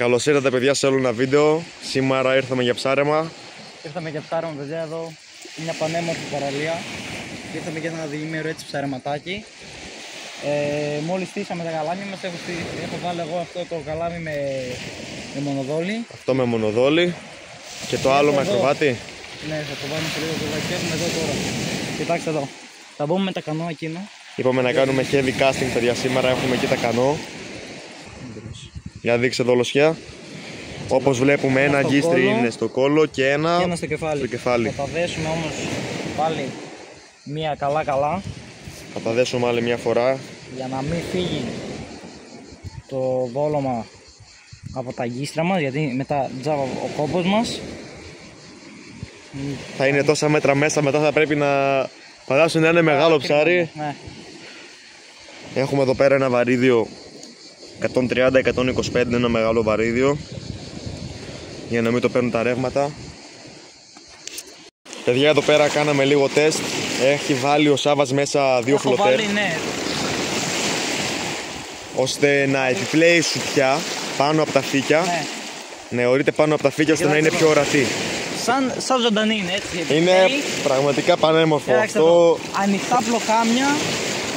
Καλώς ήρθατε παιδιά σε άλλο ένα βίντεο. Σήμερα ήρθαμε για ψάρεμα. Ήρθαμε για ψάρεμα παιδιά εδώ. Μια πανέμορφη παραλία. Ήρθαμε για ένα διήμερο έτσι ψαρεματάκι. Μόλις στήσαμε τα καλάμια μας, έχω βάλει εγώ αυτό το καλάμι με μονοδόλι. Αυτό με μονοδόλι. Και το άλλο με ακροβάτη. Ναι, θα το βάλουμε σε λίγο κοβάτι. Και έχουμε εδώ τώρα. Κοιτάξτε εδώ. Θα μπούμε με τα κανό εκείνο. Είπαμε να κάνουμε heavy casting παιδιά σήμερα. Έχουμε εκεί τα κανό. Για δείξε εδώ λοσιά. Όπως βλέπουμε ένα γκίστρι είναι στο κόλο και ένα στο κεφάλι. Θα τα δέσουμε όμως πάλι μία καλά. Θα τα δέσουμε άλλη μια φορά. Για να μην φύγει το δόλωμα από τα γκίστρα μας, γιατί μετά τζάβα ο κόμπος μας. Θα είναι τόσα μέτρα μέσα, μετά θα πρέπει να φαντάσουν να είναι μεγάλο ψάρι. Ναι. Έχουμε εδώ πέρα ένα βαρύδιο 130-125, ένα μεγάλο βαρύδιο, για να μην το παίρνουν τα ρεύματα. Παιδιά, εδώ πέρα κάναμε λίγο τεστ. Έχει βάλει ο Σάββας μέσα δύο φλωτέρ, ναι, ώστε να επιπλέει σουπιά πάνω από τα φύκια. Ναι, ορείται πάνω από τα φύκια ώστε να είναι πιο ορατή. Σαν ζωντανή είναι έτσι. Είναι πραγματικά πανέμορφο αυτό. Ανοιχτά πλοκάμια,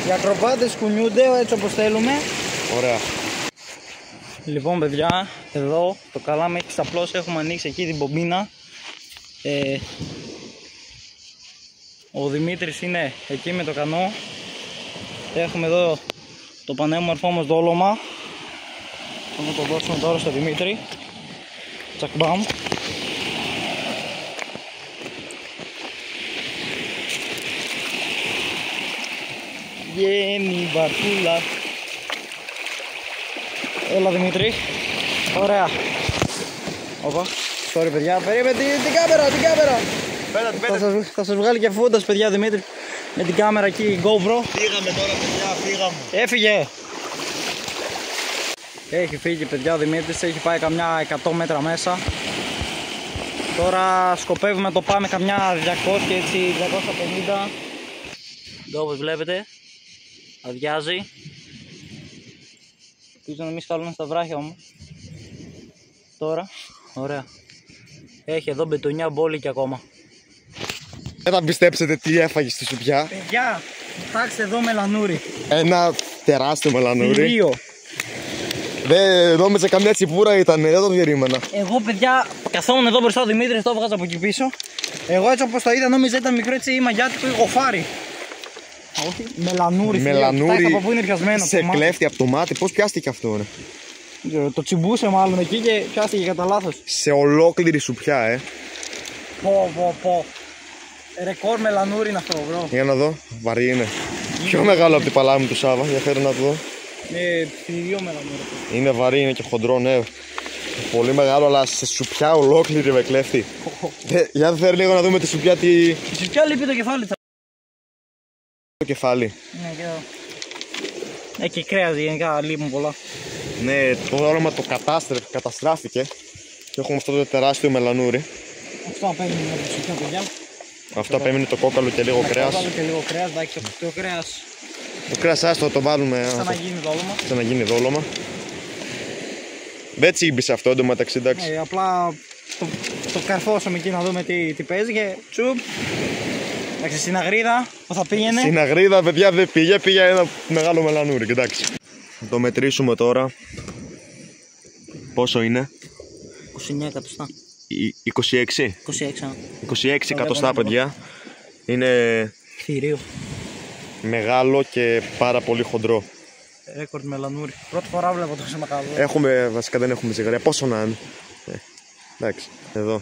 οι ακροβάτες κουνιούνται έτσι όπως θέλουμε. Ωραία. Λοιπόν παιδιά, εδώ το καλάμι έχει ξαπλώσει, έχουμε ανοίξει εκεί την πομπίνα. Ο Δημήτρης είναι εκεί με το κανό. Έχουμε εδώ το πανέμορφο όμως δόλωμα. Θα το δώσουμε τώρα στο Δημήτρη. Τσακμπάμ. Βγαίνει η βαρκούλα. Έλα Δημήτρη. Ωραία. Όπα. Sorry παιδιά. Περίμενε την κάμερα. Θα σας βγάλει και φούντας παιδιά Δημήτρη. Με την κάμερα εκεί GoPro. Φύγαμε τώρα παιδιά, φύγαμε. Έφυγε. Έχει φύγει παιδιά ο Δημήτρης. Έχει πάει καμιά 100 μέτρα μέσα. Τώρα σκοπεύουμε να το πάμε καμιά 200 έτσι, 250. Εδώ όπως βλέπετε. Αδειάζει. Ελπίζω να μην σκαλούν στα βράχια όμως. Τώρα, ωραία. Έχει εδώ μπετονιά μπόλικη ακόμα. Δεν θα πιστέψετε τι έφαγε στη σουπιά. Παιδιά, κοιτάξτε εδώ μελανούρι. Ένα τεράστιο μελανούρι. Δύο. Δεν νόμιζα καμιά τσιπούρα ήταν, δεν το διερήμενα. Εγώ παιδιά, καθόμουν εδώ μπροστά ο Δημήτρης, το έβγαζα από εκεί πίσω. Εγώ έτσι όπως το είδα νόμιζα ήταν μικρό έτσι ή μαγιάτικο ή γοφάρι. Όχι, μελανούρι. Μελανούρι από πού είναι πιασμένο. σε κλέφτη από το μάτι, πώς πιάστηκε αυτό ρε. Το τσιμπούσε μάλλον εκεί και πιάστηκε κατά λάθος. Σε ολόκληρη σουπιά Πω. Ρεκόρ μελανούρι είναι αυτό bro. Για να δω, βαρύ είναι. Πιο μεγάλο από την παλάμη του Σάβα, για φέρε να το δω. Δύο μελανούρι. Είναι βαρύ, είναι και χοντρό, ναι. Πολύ μεγάλο, αλλά σε σουπιά ολόκληρη με κλέφτη. Για φέρε λίγο να δούμε τη σουπιά τι... Η σουπιά λείπει το κεφάλι. Το κεφάλι. Ναι, και εδώ. Έχει κρέας γενικά, λείπουν πολλά. Ναι, το όνομα το καταστράφηκε. Και έχουμε αυτό το τεράστιο μελανούρι. Αυτό απέμεινε με τη σουπιά παιδιά. Αυτό απέμεινε το κόκαλο και λίγο κρέας. Το κόκαλο και λίγο κρέας, εντάξει, το κρέας. Το κρέας άστο το βάλουμε. Σαν να γίνει δόλωμα. Δεν τσίμπησε αυτό εντωμεταξύ, εντάξει. Απλά το καρφώσαμε εκεί να δούμε τι παίζει και τσουπ. Εντάξει, στην αγρίδα που θα πήγαινε. Στην αγρίδα, παιδιά, δεν πήγε ένα μεγάλο μελανούρι, κοιτάξτε. Θα το μετρήσουμε τώρα. Πόσο είναι? 29 εκατοστά. 26 εκατοστά, παιδιά. Είναι θηρίο. Μεγάλο και πάρα πολύ χοντρό. Ρέκορντ μελανούρι. Πρώτη φορά βλέπω τόσο μεγάλο. Βασικά δεν έχουμε ζυγαρία. Πόσο να είναι? Εντάξει, εδώ.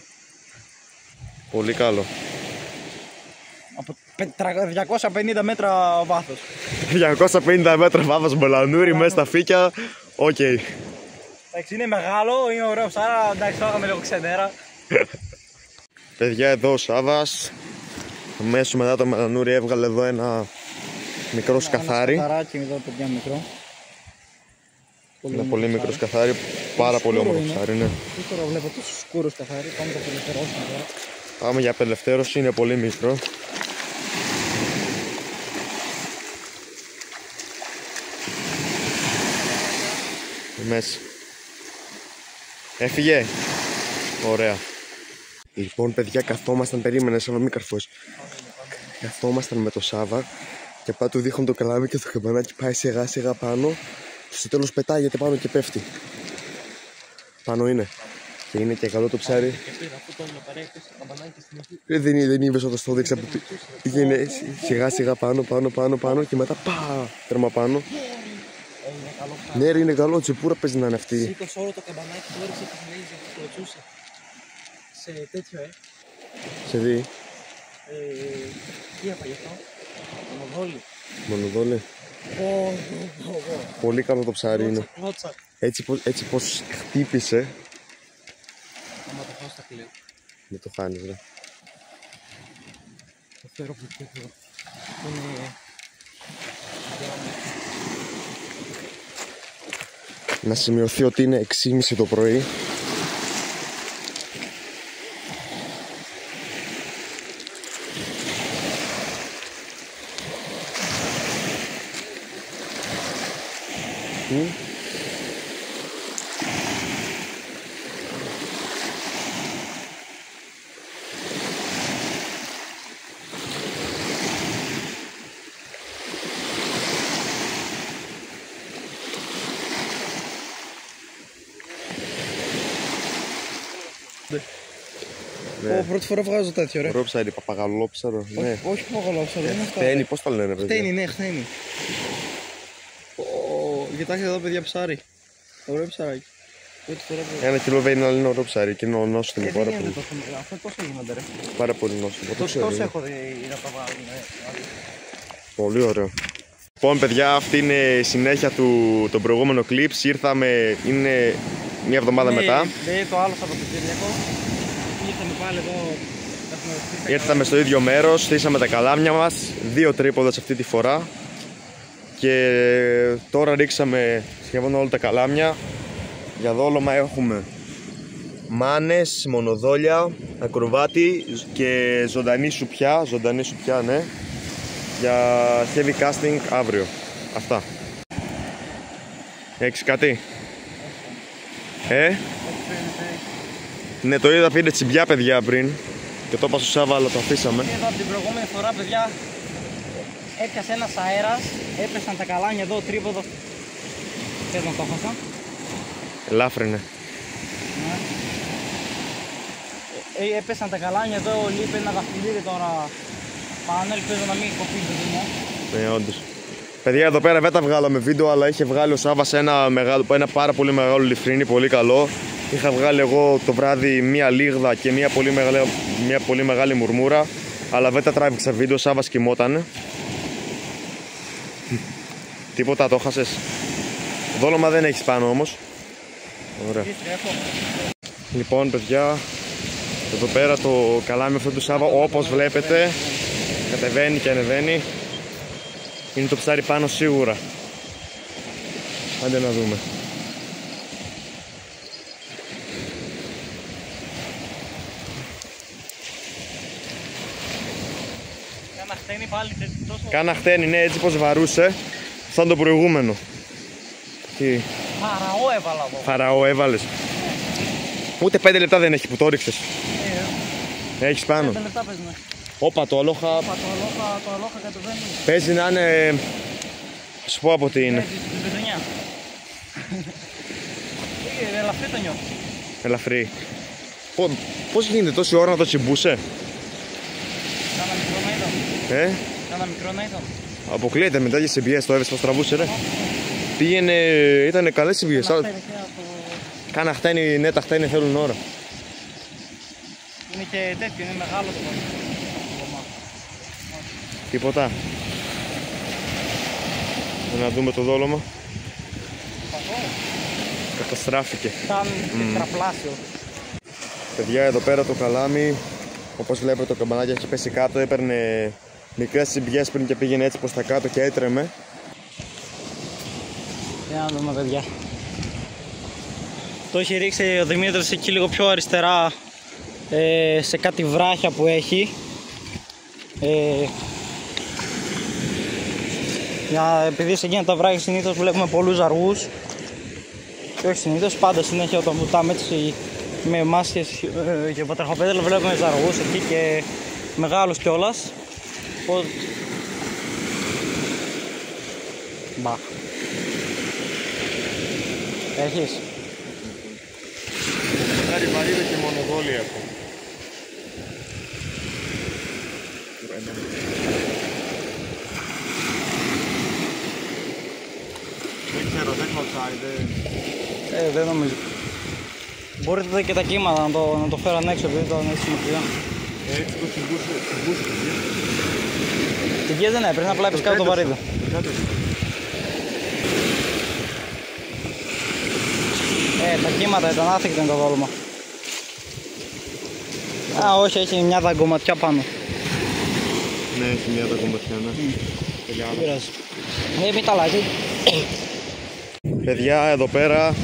Πολύ καλό. Από 250 μέτρα βάθος. 250 μέτρα βάθος μελανούρι μέσα στα φύκια. Οκ. Εντάξει, είναι μεγάλο, είναι ωραίο ψάρα. Εντάξει, το είχαμε λίγο ξενέρα. Παιδιά, εδώ ο Σάββας. Αμέσως μετά το μελανούρι έβγαλε εδώ ένα μικρό σκαθάρι. Ένα σκαθαράκι εδώ, παιδιά, μικρό. Ένα πολύ μικρό σκαθάρι. Πάρα πολύ όμορφο ψάρι, ναι. Τώρα βλέπω τόσο σκούρο σκαθάρι. Πάμε να το απελευθερώσουμε τώρα. Πάμε για απελευθέρωση, είναι πολύ μικρό. Μέσα. Έφυγε. Ωραία. Λοιπόν, παιδιά, καθόμασταν, περίμενε, σαν να μην καρφώσει. Καθόμασταν με το Σάβα και απλά του δείχνουν το καλάμι και το καμπανάκι πάει σιγά σιγά πάνω. Και στο τέλος πετάγεται πάνω και πέφτει. Πάνω είναι. Και είναι και καλό το ψάρι. Δεν είπες όταν στο δείξα που πήγαινε σιγά σιγά πάνω και μετά τέρμα πάνω. Ναι ρε, είναι καλό, τσιπούρα παίζει να είναι αυτή. Σήκωσε όλο το καμπανάκι, το έριξε και συνέχιζε και το κλωτσούσε. Σε τέτοιο, Σε δει. Τι έπαγε αυτό? Μονοδόλι. Μονοδόλι. Πολύ καλό το ψάρι είναι. Έτσι πως χτύπησε. Άμα το φάω στα κλαίω. Δεν το χάνεις ρε. Το φέρω από το τέτοιο. Είναι... Να σημειωθεί ότι είναι 6:30 το πρωί. Ναι. Πρώτη φορά βγάζω τέτοιο ρε. Ρόψαρι, παπαγαλόψαρο. Ναι. Όχι παπαγαλόψαρο, είναι αυτό. Χτένι, πώς το λένε παιδιά? Χτένι, ναι, χτένι. Κοιτάξτε εδώ παιδιά, ψάρι. Ωραίο ψαράκι. Ένα κιλό βέινι είναι ωραίο ψάρι και είναι νόστιμο πάρα πολύ. Αυτό πόσο γίνονται ρε? Πάρα πολύ νόστιμο. Τόσο έχω δει να τα βάλουν. Πολύ ωραίο. Λοιπόν παιδιά, αυτή είναι η συνέχεια του προηγούμενου clips. Ήρθαμε, είναι μια εβδομάδα μετά. Ναι, το άλλο Σαββατοκύριακο. Ήρθαμε πάλι εδώ. Ήρθαμε στο ίδιο μέρος, στήσαμε τα καλάμια μας. 2 τρίποδες αυτή τη φορά. Και τώρα ρίξαμε σχεδόν όλα τα καλάμια. Για δόλωμα έχουμε μάνες, μονοδόλια, ακροβάτι και ζωντανή σουπιά, ναι, για heavy casting αύριο. Αυτά. Έχεις κάτι? Ναι, το είδα, πήρε τσιμπιά παιδιά πριν και το είπα στο Σάβα, αλλά το αφήσαμε. Εδώ από την προηγούμενη φορά παιδιά έπιασε ένας αέρας, έπεσαν τα καλάμια εδώ, τρίποδο. Θες να το χάσα? Ελάφρυνε. Έπεσαν τα καλάμια εδώ, λείπει ένα δαχτυλίδι τώρα πάνω, ελπίζω να μην κοπεί το δυμό. Ναι, όντως. Παιδιά, εδώ πέρα δεν τα βγάλαμε βίντεο, αλλά είχε βγάλει ο Σάββας ένα πάρα πολύ μεγάλο λιφρίνι, πολύ καλό. Είχα βγάλει εγώ το βράδυ μία λίγδα και μία πολύ μεγάλη μουρμούρα, αλλά δεν τα τράβηξα βίντεο, ο Σάββας κοιμότανε. Τίποτα, το χάσες? Δόλωμα δεν έχεις πάνω όμως. Ωραία. Λοιπόν παιδιά, εδώ πέρα το καλάμι αυτό του Σάββα, όπως βλέπετε, κατεβαίνει και ανεβαίνει. Είναι το ψάρι πάνω σίγουρα. Άντε να δούμε. Κάνα χτένι πάλι τόσο. Κάνα χτένι, ναι, έτσι πως βαρούσε. Σαν το προηγούμενο. Τι? Φαραώ έβαλα εδώ. Φαραώ έβαλες. Ούτε 5 λεπτά δεν έχει που το ρίξες. Έχεις πάνω. 5 λεπτά παίζουμε. Όπα, το αλόχα. Το αλόχα κατεβαίνει. Παίζει να είναι. Θα σου πω από τι είναι. Την πετρινιά. Ελαφρύ το νιώθω. Ελαφρύ. Πώς γίνεται τόση ώρα να το τσιμπούσε? Κάνα μικρό να είδα. Κάνα μικρό να είδα. Αποκλείεται μετά για CBS, το έβεσαι πως τραβούσε ρε. Πήγαινε, ήτανε καλές CBS. Κάνα χτένι, ναι, τα χτένι θέλουν ώρα. Είναι και τέτοιο, είναι μεγάλο το κομμάτι. Τίποτα. Να δούμε το δόλωμα. Καταστράφηκε. Ήταν τετραπλάσιο. Παιδιά, εδώ πέρα το καλάμι, όπως βλέπετε το καμπανάκι έχει πέσει κάτω, έπαιρνε μικρές τσιμπιές πριν και πήγαινε έτσι προς τα κάτω και έτρεμε. Για να δούμε παιδιά. Το έχει ρίξει ο Δημήτρης εκεί λίγο πιο αριστερά, σε κάτι βράχια που έχει. Επειδή σε εκείνα τα βράχια συνήθως βλέπουμε πολλούς αργούς. Και όχι συνήθως, πάντα συνέχεια όταν βουτάμε έτσι με μάσκες και πατραχοπέδελο βλέπουμε ζαρογούς εκεί και μεγάλους κιόλας. Μπα. Έχεις. Κάτι βαρύδες και μονοδόλοι έχω. Δεν ξέρω, δεν κλωτσάει, δεν νομίζω. Μπορείτε και τα κύματα να το φέραν έξω επειδή το ανοίξει μακριά. Έτσι το συμπούσε. Την γη δεν έπρεπε, απλά έπαιζε κάτω το βαρύδι. Τα κύματα ήταν άθικτο το δόλωμα. Α, όχι, έχει μια δαγκωματιά πάνω. Ναι, έχει μια δαγκωματιά, ναι. Δεν πειράζει. Μην τα αλλάζει. Παιδιά, εδώ πέρα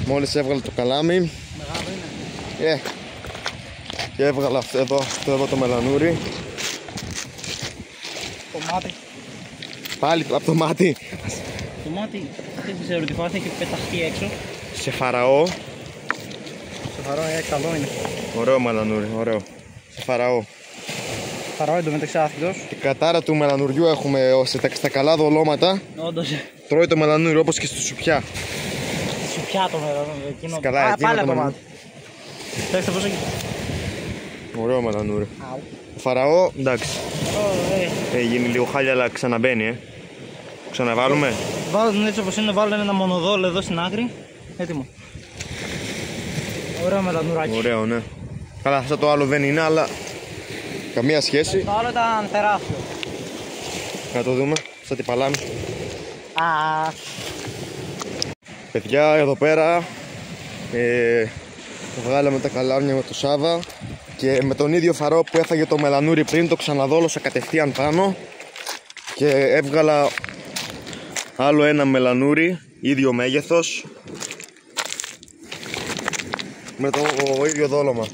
μόλις έβγαλε το καλάμι. Μεγάλο είναι. Και έβγαλε αυτό εδώ το μελανούρι. Το μάτι. Πάλι από το μάτι. Το μάτι δεν ξέρω τι φάση, έχει πεταχτεί έξω. Σε φαραώ. Σε φαραώ, καλό είναι. Ωραίο μελανούρι, ωραίο. Σε φαραώ. Φαραώ εντωμεταξύ άθικτος. Την κατάρα του μελανουριού έχουμε στα καλά δολώματα. Όντως. Τρώει το μελανούρι όπως και στη σουπιά. Στη σουπιά το μελανούρι. Εκείνο. Καλά, πάλι από το μάτι. Δέστε πώς έχει. Ωραίο μελανούρι. Το φαραώ, εντάξει. Γίνει λίγο χάλια, αλλά ξαναμπαίνει. Ξαναβάλουμε. Βάλω τον έτσι όπως είναι, βάλω ένα μονοδόλ εδώ στην άκρη. Έτοιμο. Ωραίο μελανουράκι. Ωραίο, ναι. Καλά, αυτό το άλλο δεν είναι, αλλά καμία σχέση. Το άλλο ήταν τεράστιο. Να το δούμε, σαν την παλάμη. Παιδιά, εδώ πέρα βγάλαμε τα καλάμια με το Σάβα και με τον ίδιο φαρό που έφαγε το μελανούρι πριν το ξαναδόλωσα κατευθείαν πάνω και έβγαλα άλλο ένα μελανούρι, ίδιο μέγεθος, με το ίδιο δόλωμα.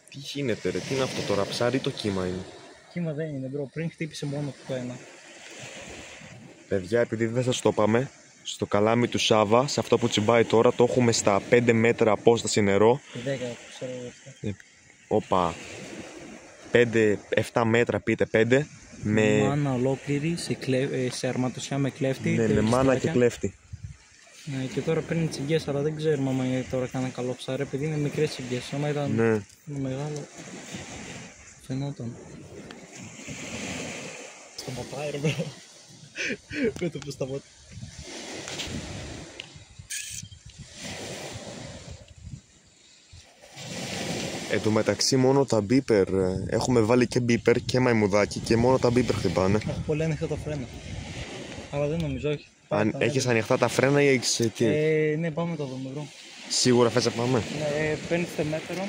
Τι γίνεται ρε, τι είναι αυτό τώρα, ψάρι ή το κύμα είναι? Κύμα δεν είναι μπρο, πριν χτύπησε μόνο το ένα. Παιδιά, επειδή δεν σας το είπαμε, στο καλάμι του Σάβα, σε αυτό που τσιμπάει τώρα, το έχουμε στα 5 μέτρα απόσταση νερό. 10, ξέρω εγώ. Όπα, 7 μέτρα πείτε 5. Με μάνα ολόκληρη, σε αρματοσιά με κλέφτη. Ναι, με μάνα και κλέφτη. Ναι, και τώρα παίρνει τσιγκές, αλλά δεν ξέρουμε άμα είναι τώρα κανένα καλό ψάρι, επειδή είναι μικρές τσιγκές. Άμα ήταν μεγάλο, φαινόταν. Σταματάει ρε μπρο. Με το που σταματάει. Εν τω μεταξύ μόνο τα μπίπερ, έχουμε βάλει και μπίπερ και μαϊμουδάκι και μόνο τα μπίπερ χτυπάνε. Έχω πολύ ανοιχτά τα φρένα. Αλλά δεν νομίζω, όχι. Έχεις ανοιχτά τα φρένα ή έχεις τι? Ναι, πάμε το δούμε μπρο. Σίγουρα θες να πάμε? Ναι, παίρνεις το μέτρο.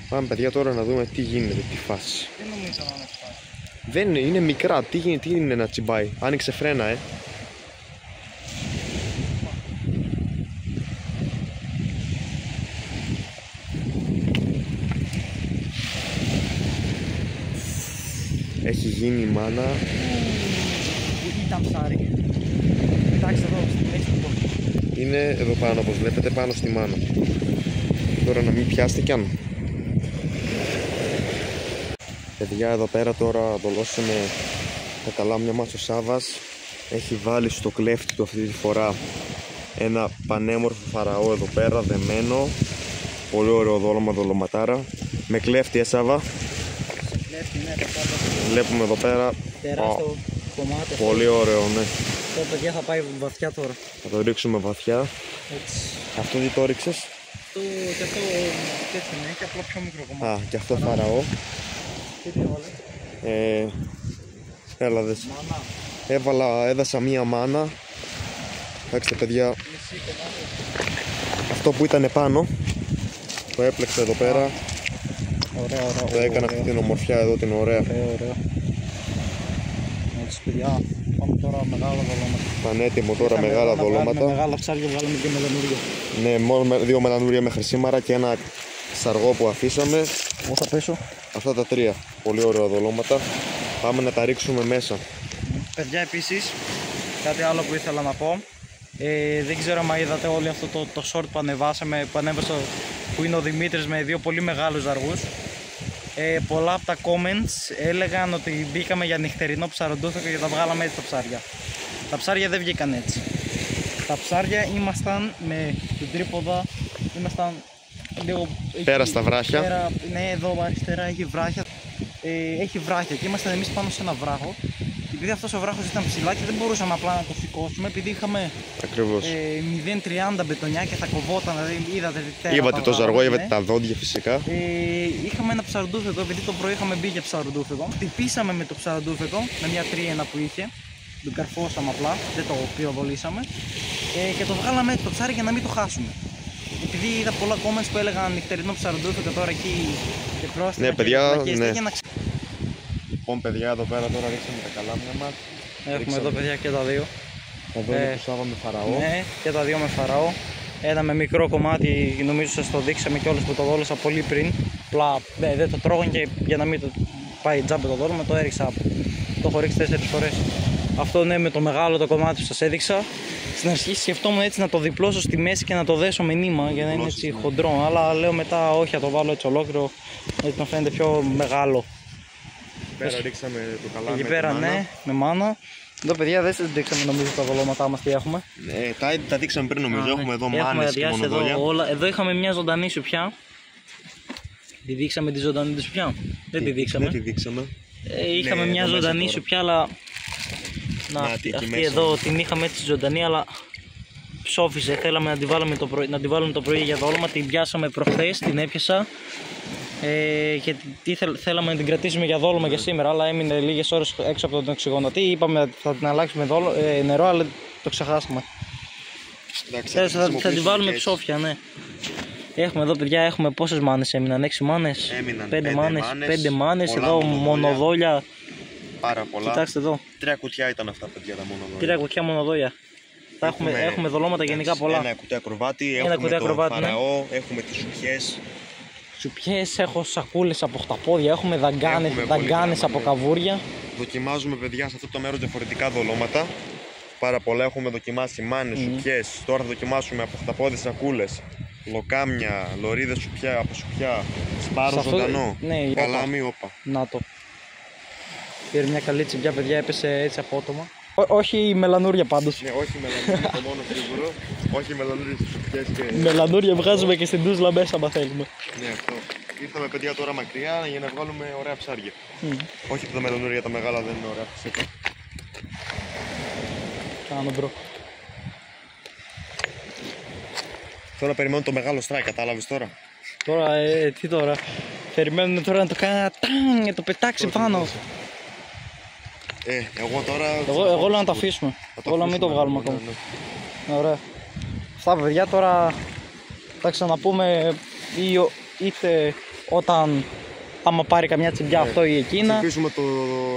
Πάμε παιδιά τώρα να δούμε τι γίνεται, τι φάση. Δεν νομίζω να είναι φάση. Δεν είναι μικρά, τι είναι να τσιμπάει, άνοιξε φρένα Έχει γίνει η μάνα. Ήταν ψάρι. Κοιτάξτε εδώ, έχει το πόδι. Είναι εδώ πάνω όπως βλέπετε, πάνω στη μάνα. Τώρα να μην πιάστε κι αν. Παιδιά, εδώ πέρα τώρα δολώσαμε τα καλάμια μας. Ο Σάβας έχει βάλει στο κλέφτη του αυτή τη φορά ένα πανέμορφο φαραώ εδώ πέρα, δεμένο. Πολύ ωραίο δόλωμα, δολωματάρα. Με κλέφτη, Σάβα. Κλέφτη, ναι, βλέπουμε εδώ πέρα. Τεράστιο κομμάτι. Πολύ ωραίο, ναι. Το παιδιά θα πάει βαθιά τώρα. Θα το ρίξουμε βαθιά. Έτσι. Αυτό τι το ρίξες? Αυτό και αυτό τέτοιο είναι, και απλό πιο μικρό κομμάτι. Α, και αυτό φαραώ. Τι έβαλε? Έλα δες. Μάνα. Έδασα μία μάνα. Εντάξει παιδιά. Αυτό που ήταν πάνω Το έπλεξα εδώ πέρα. Ωραία, ωραία. Το έκανα αυτή την ομορφιά εδώ την ωραία. Ωραία. Έτσι παιδιά, πάμε τώρα μεγάλα δολώματα. Πανέτοιμο τώρα μεγάλα δολώματα. Μεγάλα ψάρια, βγάλαμε και μελανούρια. Ναι, μόνο δύο μελανούρια μέχρι σήμερα και ένα σαργό που αφήσαμε. Εγώ θα πέσω. Αυτά τα τρία. Πολύ ωραία δολώματα. Πάμε να τα ρίξουμε μέσα. Παιδιά, επίσης, κάτι άλλο που ήθελα να πω. Δεν ξέρω αν είδατε όλοι αυτό το short που ανεβάσαμε, που είναι ο Δημήτρης με δύο πολύ μεγάλους ζαργούς. Πολλά από τα comments έλεγαν ότι μπήκαμε για νυχτερινό ψαροντούθεκο και τα βγάλαμε έτσι τα ψάρια. Τα ψάρια δεν βγήκαν έτσι. Τα ψάρια ήμασταν με την τρίποδα, ήμασταν λίγο Πέρα στα βράχια. Πέρα, ναι, εδώ αριστερά έχει βράχια. Έχει βράχια και ήμασταν εμείς πάνω σε ένα βράχο. Επειδή αυτός ο βράχος ήταν ψηλά και δεν μπορούσαμε απλά να το σηκώσουμε, επειδή είχαμε 0,30 μπετονιά και θα κοβόταν, δηλαδή είδατε τι τέρα. Είπατε το ζαργό, είδατε τα δόντια φυσικά. Είχαμε ένα ψαροντούφεκο, επειδή το πρωί είχαμε μπει για ψαροντούφεκο. Χτυπήσαμε με το ψαροντούφεκο, με μια τρίαινα που είχε. Τον καρφώσαμε απλά, δεν το πυροβολήσαμε. Και το βγάλαμε έτσι το ψάρι για να μην το χάσουμε. Επειδή είδα πολλά comments που έλεγαν νυχτερινό ψαροντούφεκο τώρα εκεί και πρόστιμα. Ναι, παιδιά, ναι. Για να... Λοιπόν, παιδιά, εδώ πέρα τώρα ρίξαμε τα καλάμια μας. Έχουμε εδώ, παιδιά, και τα δύο. Εδώ είναι που σάβαμε φαραώ. Ναι, και τα δύο με φαραώ. Ένα με μικρό κομμάτι, νομίζω σας το δείξαμε κιόλας που το δόλωσα πολύ πριν. Απλά δεν το τρώγαν και για να μην το πάει τζάμπε το δόλωμα, το έριξα. Το έχω ρίξει 4 φορές. Αυτό ναι, με το μεγάλο το κομμάτι που σας έδειξα. Στην αρχή σκεφτόμουν έτσι να το διπλώσω στη μέση και να το δέσω με νήμα για να είναι έτσι χοντρό. Αλλά λέω μετά όχι, θα το βάλω έτσι ολόκληρο, έτσι να φαίνεται πιο μεγάλο. Πέρα ρίξαμε το καλάμι. Εκεί πέρα, ναι, με μάνα. Εδώ, παιδιά, δεν σας δείξαμε νομίζω τα δολώματά μας τι έχουμε. Ναι, τα δείξαμε πριν νομίζω. Έχουμε εδώ μάνες και μονοδόλια. Εδώ είχαμε μια ζωντανή σουπιά. Τη δείξαμε τη ζωντανή τη σουπιά. Δεν τη δείξαμε. Δεν τη δείξαμε. Είχαμε μια ζωντανή σουπιά, αλλά. Αυτή εδώ την είχαμε έτσι ζωντανή, αλλά ψόφιζε. Θέλαμε να τη βάλουμε το πρωί για δόλωμα. Την πιάσαμε προχθές, την έπιασα. Και θέλαμε να την κρατήσουμε για δόλωμα για σήμερα, αλλά έμεινε λίγες ώρες έξω από τον οξυγονατή. Είπαμε ότι θα την αλλάξουμε νερό, αλλά το ξεχάσαμε. Θα την βάλουμε ψόφια, ναι. Έχουμε εδώ, παιδιά, έχουμε πόσες μάνες έμειναν? 6 μάνες, 5 μάνες, εδώ μονοδόλια. Πάρα πολλά. Κοιτάξτε εδώ. 3 κουτιά ήταν αυτά, παιδιά, τα μονοδόλια. 3 κουτιά μονοδόλια. Έχουμε δολώματα γενικά πολλά. Ένα κουτί ακροβάτι, έχουμε το φαραώ, έχουμε τις σουπιές. Σουπιές, έχω σακούλες από χταπόδια, έχουμε δαγκάνες από καβούρια. Δοκιμάζουμε, παιδιά, σε αυτό το μέρο διαφορετικά δολώματα. Πάρα πολλά, έχουμε δοκιμάσει μάνες, σουπιές. Τώρα θα δοκιμάσουμε από χταπόδι σακούλες, λοκάμια, λωρίδες σουπιά, από σουπιά, σπάρο ζωντανό, ναι, καλάμι, όπα. Να το. Πήρε μια καλή τσιμπιά, παιδιά, έπεσε έτσι απότομα. Όχι η μελανούρια πάντως. Ναι, όχι η μελανούρια, το μόνο σίγουρο. Όχι η μελανούρια στις σουπιές και... Μελανούρια βγάζουμε και στην τούσλα μέσα, αν θέλουμε. Ναι, αυτό. Ήρθαμε, παιδιά, τώρα μακριά για να βγάλουμε ωραία ψάρια. Όχι τα μελανούρια, τα μεγάλα δεν είναι ωραία. Κάνω μπρο. Τώρα περιμένω το μεγάλο στράκ, κατάλαβες τώρα. Τώρα, τι τώρα. Περιμένουν τώρα να το κάνει να το πετάξει πάνω. Εγώ τώρα... Εγώ λέω να το αφήσουμε. Εγώ λέω να μην το βγάλουμε ακόμα. Ναι. Ωραία. Αυτά, παιδιά, τώρα θα ξαναπούμε είτε όταν άμα πάρει καμιά τσιμπιά αυτό ή εκείνα. Θα ελπίσουμε το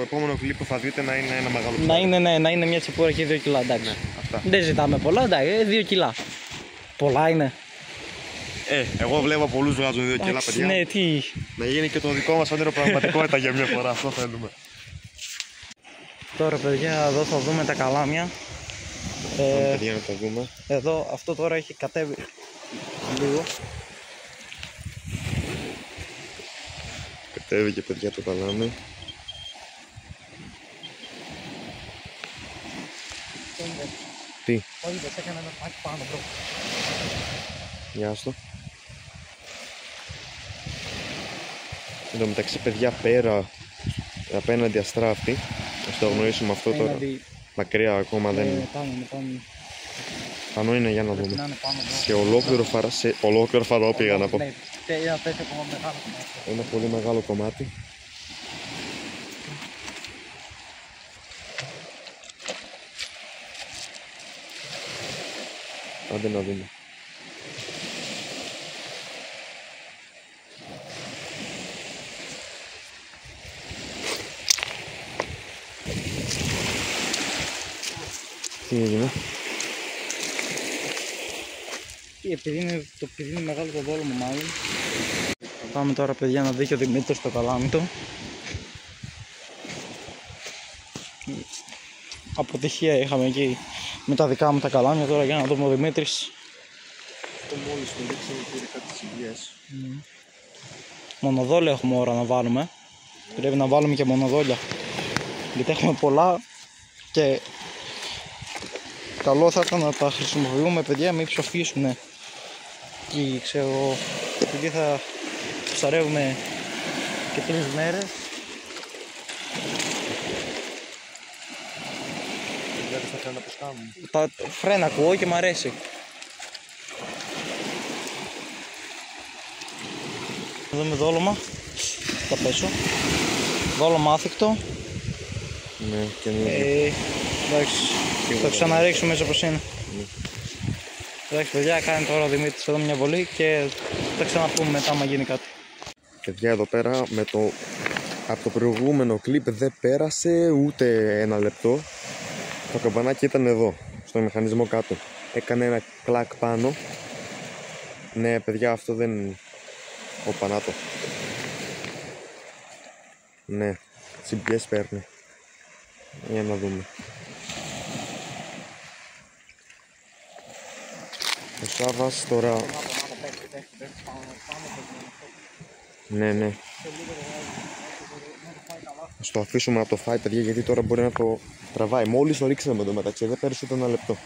επόμενο κλιπ που θα δείτε να είναι ένα μεγάλο ψάρι. Να είναι μια τσιπούρα και 2 κιλά, εντάξει. Ναι, αυτά. Δεν ζητάμε πολλά, εντάξει, 2 κιλά. Πολλά είναι. Εγώ βλέπω πολλούς βγάζουν 2 κιλά, παιδιά. Ναι, τι... Να γίνει και το δικό μας όνειρο πραγματικότητα για μια φορά, αυτό θέλουμε. Τώρα, παιδιά, εδώ θα δούμε τα καλάμια. Παιδιά, να τα δούμε. Εδώ, αυτό τώρα έχει κατέβει λίγο. Κατέβηκε, παιδιά, το καλάμι. Τι? Όχι, δεν έκανε ένα πάκι πάνω, μπρο. Γεια σου. Εν τω μεταξύ, παιδιά, πέρα απέναντι αστράφτη, ας το γνωρίσουμε αυτό τώρα. Μακριά ακόμα δεν είναι. Πάνω είναι, για να δούμε. Σε ολόκληρο φαραώ πήγα να πω. Ένα πολύ μεγάλο κομμάτι. Άντε να δούμε. Τι έγινε? Επειδή είναι μεγάλο το δόλωμα μάλλον. Πάμε τώρα παιδιά να δει και ο Δημήτρης το καλάμι του. Αποτυχία είχαμε εκεί με τα δικά μου τα καλάμια, τώρα για να δούμε ο Δημήτρης. Αυτό μόλις το ρίξαμε πήρε κάτι συμπιές. Μονοδόλια έχουμε ώρα να βάλουμε. Πρέπει να βάλουμε και μονοδόλια. Γιατί έχουμε πολλά και καλό θα ήταν να τα χρησιμοποιούμε παιδιά, μην ψοφίσουνε. Και ξέρω, επειδή θα ψαρεύουμε και 3 μέρες. Δηλαδή θα κάνω να πεσκάμε. Τα φρένα ακούω και μ' αρέσει. Εδώ με δόλωμα, θα πέσω. Δόλωμα άθικτο. Ναι, και Εντάξει, θα ξαναρίξουμε μέσα όπως είναι. Εντάξει παιδιά, κάνει τώρα ο Δημήτρης εδώ μια βολή και θα ξαναπούμε μετά άμα γίνει κάτι. Παιδιά, εδώ πέρα από το προηγούμενο κλιπ δεν πέρασε ούτε 1 λεπτό. Το καμπανάκι ήταν εδώ, στο μηχανισμό κάτω. Έκανε ένα κλακ πάνω. Ναι παιδιά, αυτό δεν... Όπα, να το. Ναι, συμπιές παίρνει. Για να δούμε. Ο Σάββας τώρα... Ναι. Ας το αφήσουμε να το φάει παιδιά, γιατί τώρα μπορεί να το τραβάει. Μόλις το ρίξαμε εδώ μεταξύ, δεν πέρασε ούτε 1 λεπτό.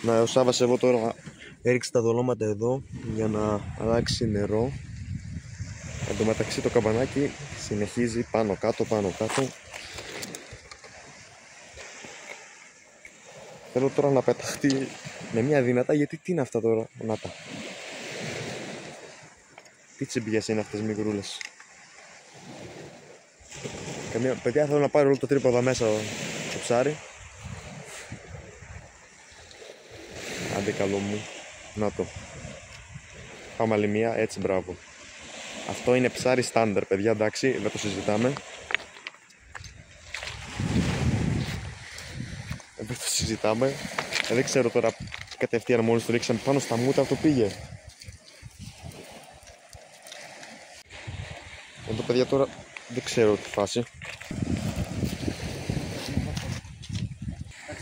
Να, ο Σάββας εγώ τώρα έριξε τα δολώματα εδώ για να αλλάξει νερό. Εν τω μεταξύ το καμπανάκι συνεχίζει πάνω κάτω. Θέλω τώρα να πεταχτεί με μια δυνατά, γιατί τι είναι αυτά τώρα, να τα. Τι τσιμπιές είναι αυτές μικρούλες. Παιδιά, θέλω να πάρει όλο το τρίποδα μέσα το ψάρι. Άντε καλό μου. Να το. Πάμε άλλη μία, έτσι, μπράβο. Αυτό είναι ψάρι στάνταρ παιδιά, εντάξει, δεν το συζητάμε. Δεν το συζητάμε. Δεν ξέρω τώρα, κατευθείαν μόλις το ρίξαμε πάνω στα μούτα, αυτό πήγε. Εδώ παιδιά τώρα δεν ξέρω τι φάση.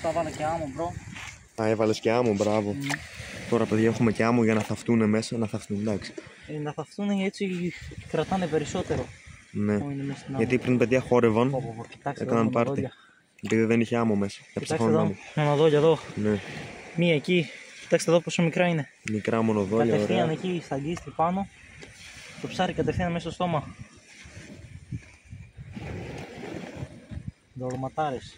Θα βάλω και άμμο μπρο. Α, έβαλες και άμμο, μπράβο. Τώρα παιδιά έχουμε και άμμο για να θαυτούν μέσα, να θαυτούν, εντάξει. Να θαυτούν έτσι κρατάνε περισσότερο. Ναι, γιατί πριν παιδιά χόρευαν, έκαναν πάρτι. Επειδή δεν είχε άμμο μέσα. Κοιτάξτε εδώ, μονοδόλια εδώ. Ναι. Μία εκεί, κοιτάξτε εδώ πόσο μικρά είναι. Μικρά μονοδόλια, κατευθείαν ωραία. Εκεί στα αγγίστη πάνω, το ψάρι κατευθείαν μέσα στο στόμα. Δολωματάρες.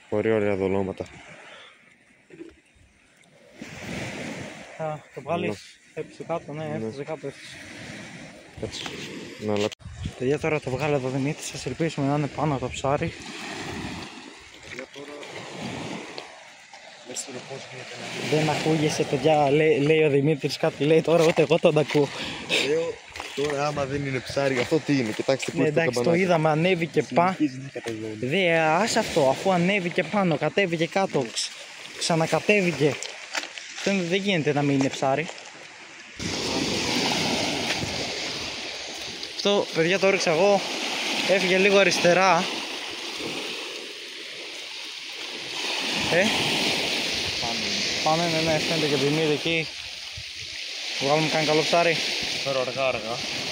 Πολύ ωραία δολώματα. Θα το βγάλεις, έπισε κάτω, ναι, έφτασε κάτω. Έτσι, να αλλάξω. Παιδιά, τώρα το βγάλε εδώ Δημήτρη, σας ελπίσουμε να είναι πάνω το ψάρι. Δεν ακούγεσαι παιδιά, λέει ο Δημήτρης κάτι, λέει τώρα, ούτε εγώ τον ακούω. Λέω τώρα άμα δεν είναι ψάρι, αυτό τι είναι, κοιτάξτε που ναι, εντάξει, το είδαμε, ανέβηκε πάνω. Άσε αυτό, αφού ανέβηκε πάνω, κατέβηκε κάτω, ξανακατέβηκε. Δεν γίνεται να μην είναι ψάρι. Αυτό παιδιά το έριξα εγώ, έφυγε λίγο αριστερά. Πάμε, ναι, φαίνεται και Δημήτρη εκεί. Βγάλουμε κάνει καλό ψάρι. Φέρω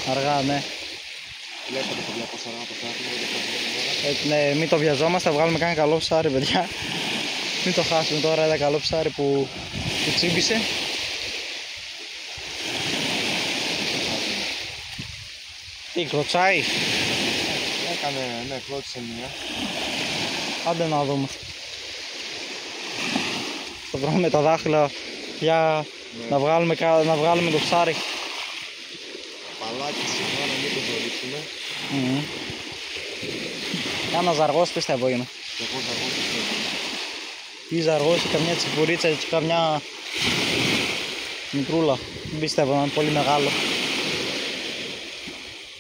αργά. Ναι. Βλέπετε παιδιά πόσα αργά το φέρνουμε. Ναι, μην το βιαζόμαστε, θα βγάλουμε κάνει καλό ψάρι παιδιά. Μην το χάσουμε τώρα, ένα καλό ψάρι που τσίμπησε. Τι, κλωτσάει? Έκανε, ναι, κλώτσισε μία. Άντε να δούμε. Θα βρούμε τα δάχτυλα για να βγάλουμε το ψάρι. Παλάκι σιγά να μην το δωρήσουμε. Ένα ζαργός πιστεύω είναι. Τι ζαργός, καμιά τσιπουρίτσα και καμιά μικρούλα. Δεν πιστεύω να είναι πολύ μεγάλο.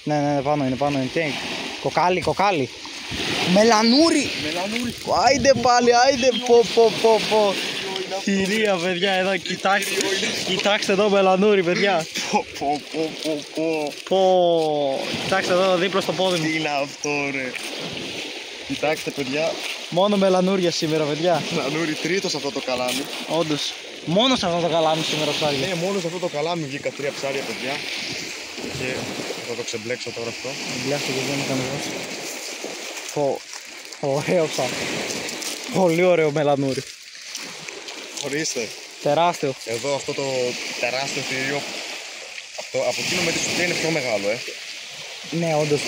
Ναι, πάνω είναι. Τι είναι? Κοκάλι. Μελανούρι! Άιντε πάλι, άιντε! Πω. Κυρία, παιδιά, εδώ κοιτάξτε εδώ μελανούρι, παιδιά. Πω. Κοιτάξτε εδώ δίπλα στο πόδι μου. Τι είναι αυτό, ρε. Κοιτάξτε, παιδιά. Μόνο μελανούρια σήμερα, παιδιά. Μελανούρι τρίτο σε αυτό το καλάμι. Όντως. Μόνο σε αυτό το καλάμι σήμερα ψάρια. Ναι, μόνο σε αυτό το καλάμι βγήκα 3 ψάρια, παιδιά. Και θα το ξεμπλέξω τώρα αυτό. Μπλιάξτε και δεν έκανε εδώ. Ωραίο ψάρι. Πολύ ωραίο μελανούρι. Ορίστε. Τεράστιο. Εδώ αυτό το τεράστιο θηρίο. Από εκείνο με τη σουπιά είναι πιο μεγάλο, Ναι, όντως.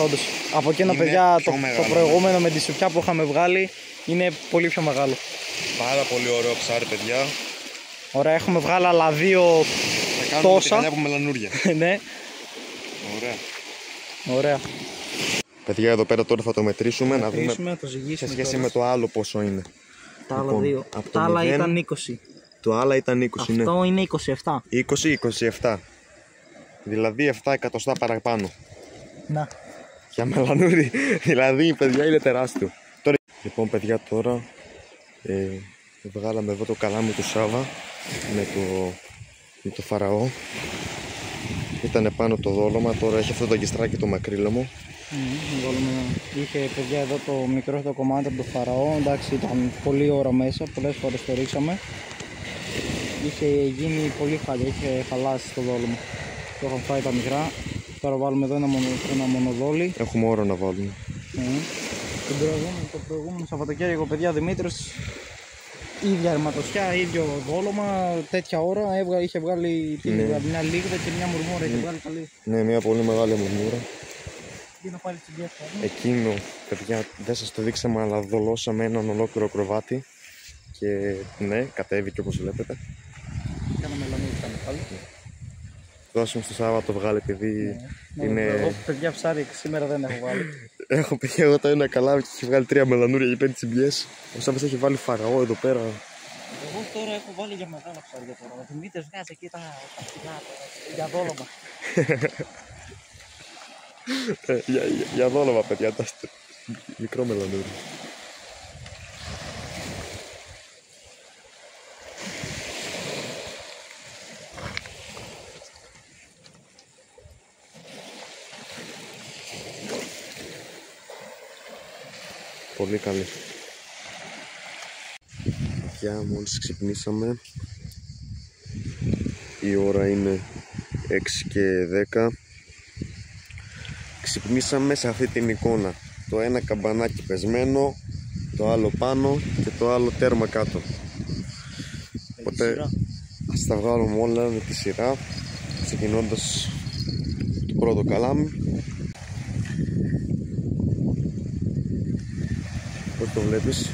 Από εκείνο, Είναι παιδιά, πιο το μεγάλο. προηγούμενο με τη σουπιά που είχαμε βγάλει είναι πολύ πιο μεγάλο. Πάρα πολύ ωραίο ψάρι, παιδιά. Ωραία, έχουμε βγάλει άλλα 2 Θα κάνουμε τόσα. την καλιά από μελανούρια. Ναι, Ωραία. ωραία. Παιδιά, εδώ πέρα τώρα θα το μετρήσουμε, να δούμε Το σε ζυγίσουμε σχέση τώρα. με το άλλο πόσο είναι. Τα άλλα Λοιπόν, 2. από το Τα άλλα 0, ήταν 20. Το άλλο ήταν 20, ναι. Αυτό είναι 27. 20-27. Δηλαδή 7 εκατοστά παραπάνω. Να. Για μελανούρι. Δηλαδή, παιδιά, είναι τεράστιο. Τώρα... Λοιπόν, παιδιά, τώρα βγάλαμε εδώ το καλάμι του Σάβα με το φαραώ. Ήταν πάνω το δόλωμα, τώρα έχει αυτό το αγκιστράκι το μακρύλωμο. Είχε, παιδιά, εδώ το μικρό το κομμάτι από το φαραώ. Εντάξει, ήταν πολλή ώρα μέσα, πολλές φορές το ρίξαμε. Είχε γίνει πολύ χάλια, είχε χαλάσει το δόλωμα. Το είχαν φάει τα μικρά. Τώρα βάλουμε εδώ ένα μονοδόλι. Έχουμε ώρα να βάλουμε. Το προηγούμενο Σαββατοκύριακο, παιδιά, Δημήτρης, ίδια αιρματοσιά, ίδιο δόλωμα, τέτοια ώρα είχε βγάλει μια λίγδα και μια μουρμούρα. Είχε βγάλει καλή. Ναι, μια πολύ μεγάλη μουρμούρα. Πήγαινα πάλι στην πιέστα. Εκείνο, παιδιά, δεν σας το δείξαμε, αλλά δολώσαμε έναν ολόκληρο κρεβάτι. Και ναι, κατέβηκε όπως βλέπετε. Κάναμε λαμίδι πάλι. Δώσαμε στο Σάββατο βγάλει, επειδή είναι... Εγώ, παιδιά, ψάρι σήμερα δεν έχω βάλει. Έχω πει εγώ το ένα καλάμι και έχει βγάλει 3 μελανούρια και 5 τσιμπιές. Ο Σάββας έχει βάλει φαραώ εδώ πέρα. Εγώ τώρα έχω βάλει για μεγάλα ψάρια τώρα. Ο Δημήτρης βγάζει εκεί τα ψηλά για δόλωμα. Για δόλωμα, παιδιά, μικρό μελανούρι. Πολύ καλή. Πια μόλις ξυπνήσαμε. Η ώρα είναι 6 και 10. Ξυπνήσαμε σε αυτή την εικόνα. Το ένα καμπανάκι πεσμένο, το άλλο πάνω και το άλλο τέρμα κάτω. Οπότε ας τα βγάλουμε όλα με τη σειρά, ξεκινώντας το πρώτο καλάμι. Πώς το βλέπεις?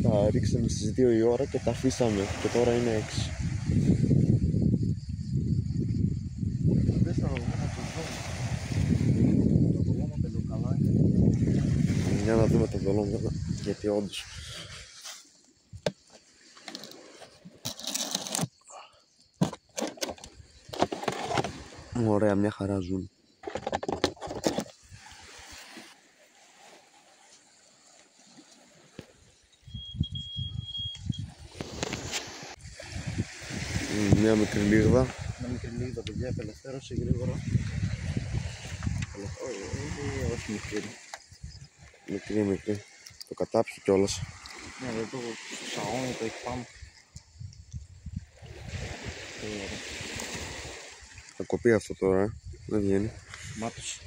Τα ρίξαμε στις 2 η ώρα και τα αφήσαμε και τώρα είναι 6. Για να δούμε το δολώμα, γιατί όντως ωραία, μια χαρά ζουν. Μια μικρή λίγδα. Μια μικρή λίγδα, παιδιά, απελευθέρωσε γρήγορα. Όχι μικρή. Μικρή. Το κατάπιε κιόλας. Ναι, δεν το σαόνι, το έχει πάνω. Θα κοπεί αυτό τώρα, δεν βγαίνει. Μάτωσε.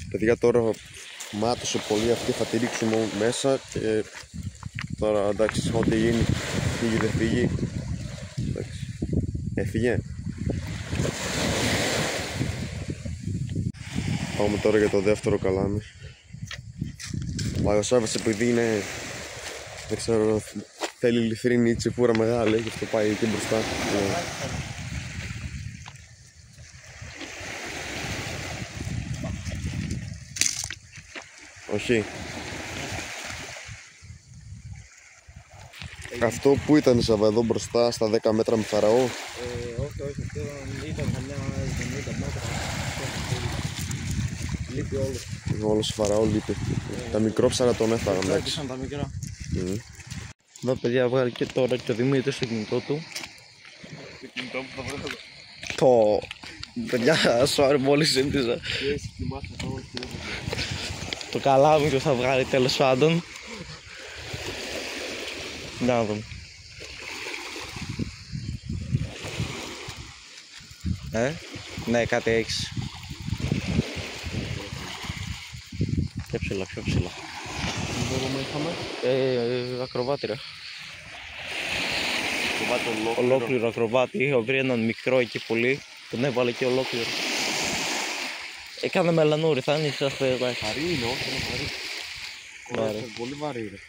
Παιδιά, τώρα μάτωσε πολύ αυτή, θα τη ρίξουμε μέσα και τώρα εντάξει, ό,τι γίνει, φύγει δεν φύγει. Εντάξει, έφυγε. Πάμε τώρα για το δεύτερο καλάμι. Ο Σάββας, επειδή είναι, δεν ξέρω, θέλει λιθρίνη ή τσιπούρα μεγάλη, γι' αυτό πάει εκεί μπροστά. Όχι. Αυτό που ήταν Σαββα εδώ μπροστά στα 10 μέτρα με Φαραώ. Όχι, αυτό ήταν καμιά 70 μέτρα. Λείπει όλος. Όλος ο Φαραώ λείπει. Τα μικρόψαρα τον έφαγαν, εντάξει. Τα μικρά. Εδώ παιδιά βγάλει και τώρα και ο Δημήτρης στο κινητό του. Το κινητό μου θα βγάλω. Το... Παιδιά, sorry, μόλις σύμπτυζα. Το καλάμι του θα βγάλει τέλος πάντων. Να δούμε. Ναι, κάτι έχεις. Πιο ψηλά, πιο ψηλά. Ακροβάτηρα. Ολόκληρο ακροβάτι. Είχα βρει έναν μικρό εκεί πολύ. Τον έβαλε και ολόκληρο. Έκανε μελανούρι, θα είναι σας το εντάξει. Βαρύ είναι, όχι, είναι βαρύ. Πολύ βαρύ είναι.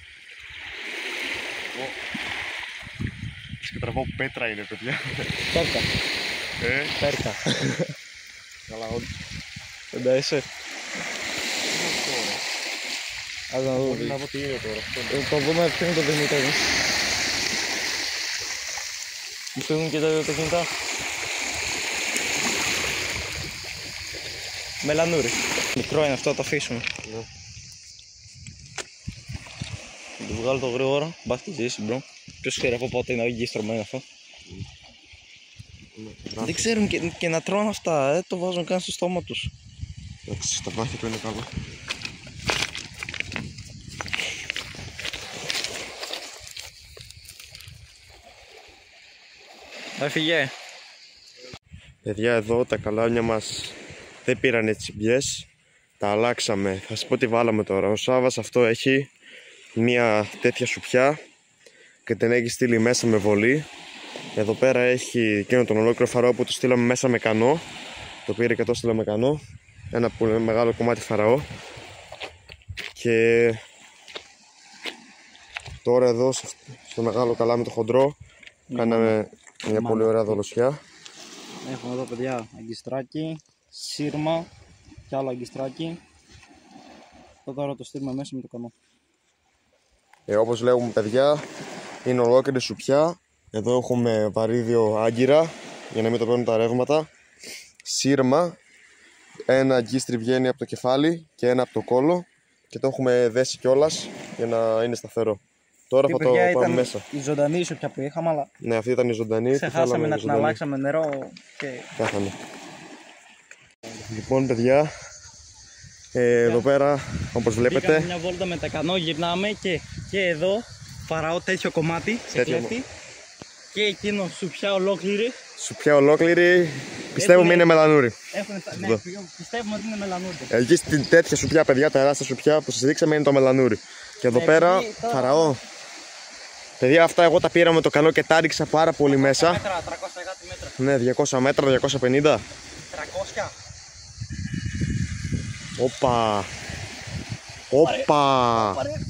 Σκετραβώ πέτρα είναι, παιδιά. Πέρκα. Πέρκα. Καλά, όχι. Εντάξει. Ας να δούμε. Να δω τι είναι τώρα. Το δούμε ποιο είναι το Δημήτρη. Μου φύγουν και τα κινητά. Μελανούρι. Μικρό είναι αυτό, θα το αφήσουμε. Θα το βγάλω το γρήγορα. Μπας τη ζήσει, μπρο. Ποιος ξέρει από πότε είναι αγκίστρωμα αυτό. Δεν ξέρουν και να τρώνε αυτά, το βάζουν καν στο στόμα τους. Εντάξει, στα βάθη του είναι καλά. Έφυγε. Παιδιά, εδώ τα καλάμια μας δεν πήραν έτσι μπιές. Τα αλλάξαμε. Θα σας πω τι βάλαμε τώρα. Ο Σάββας αυτό έχει μια τέτοια σουπιά και την έχει στείλει μέσα με βολή. Εδώ πέρα έχει εκείνο τον ολόκληρο Φαραώ που το στείλαμε μέσα με κανό. Το πήρε και το στείλαμε με κανό. Ένα πολύ μεγάλο κομμάτι Φαραώ. Και τώρα εδώ στο μεγάλο καλάμι το χοντρό κάναμε μια πολύ ωραία δολοσιά. Έχουμε εδώ παιδιά αγκιστράκι, σύρμα και άλλο αγκιστράκι. Αυτό τώρα το στείλουμε μέσα με το κανό. Όπως λέγουμε παιδιά, είναι ολόκληρη σουπιά. Εδώ έχουμε βαρύδιο άγκυρα για να μην το παίρνουν τα ρεύματα. Σύρμα, ένα αγκίστρι βγαίνει από το κεφάλι και ένα από το κόλο. Και το έχουμε δέσει κιόλας για να είναι σταθερό. Τώρα θα το πάμε μέσα. Η ζωντανή σουπιά που είχαμε, αλλά ναι, αυτή ήταν η ζωντανή. ξεχάσαμε να την αλλάξαμε νερό και κάθαμε. Λοιπόν παιδιά, εδώ πέρα όπως βλέπετε πήγαμε μια βόλτα με τα κανό, γυρνάμε και εδώ Φαραώ τέτοιο κομμάτι σε κλέφτη. Και εκείνο σουπιά ολόκληρη. Σουπιά ολόκληρη, πιστεύουμε είναι μελανούρι. Ναι, πιστεύουμε ότι είναι μελανούρι. Εκεί στην τέτοια σουπιά παιδιά, τεράστια σουπιά που σας δείξαμε είναι το μελανούρι. Και εδώ πέρα, Φαραώ. Παιδιά, αυτά εγώ τα πήρα με το κανό και τα ρίξα πάρα πολύ μέσα. 300 μέτρα. Ναι, 200 μέτρα, 250. 300. Όπα.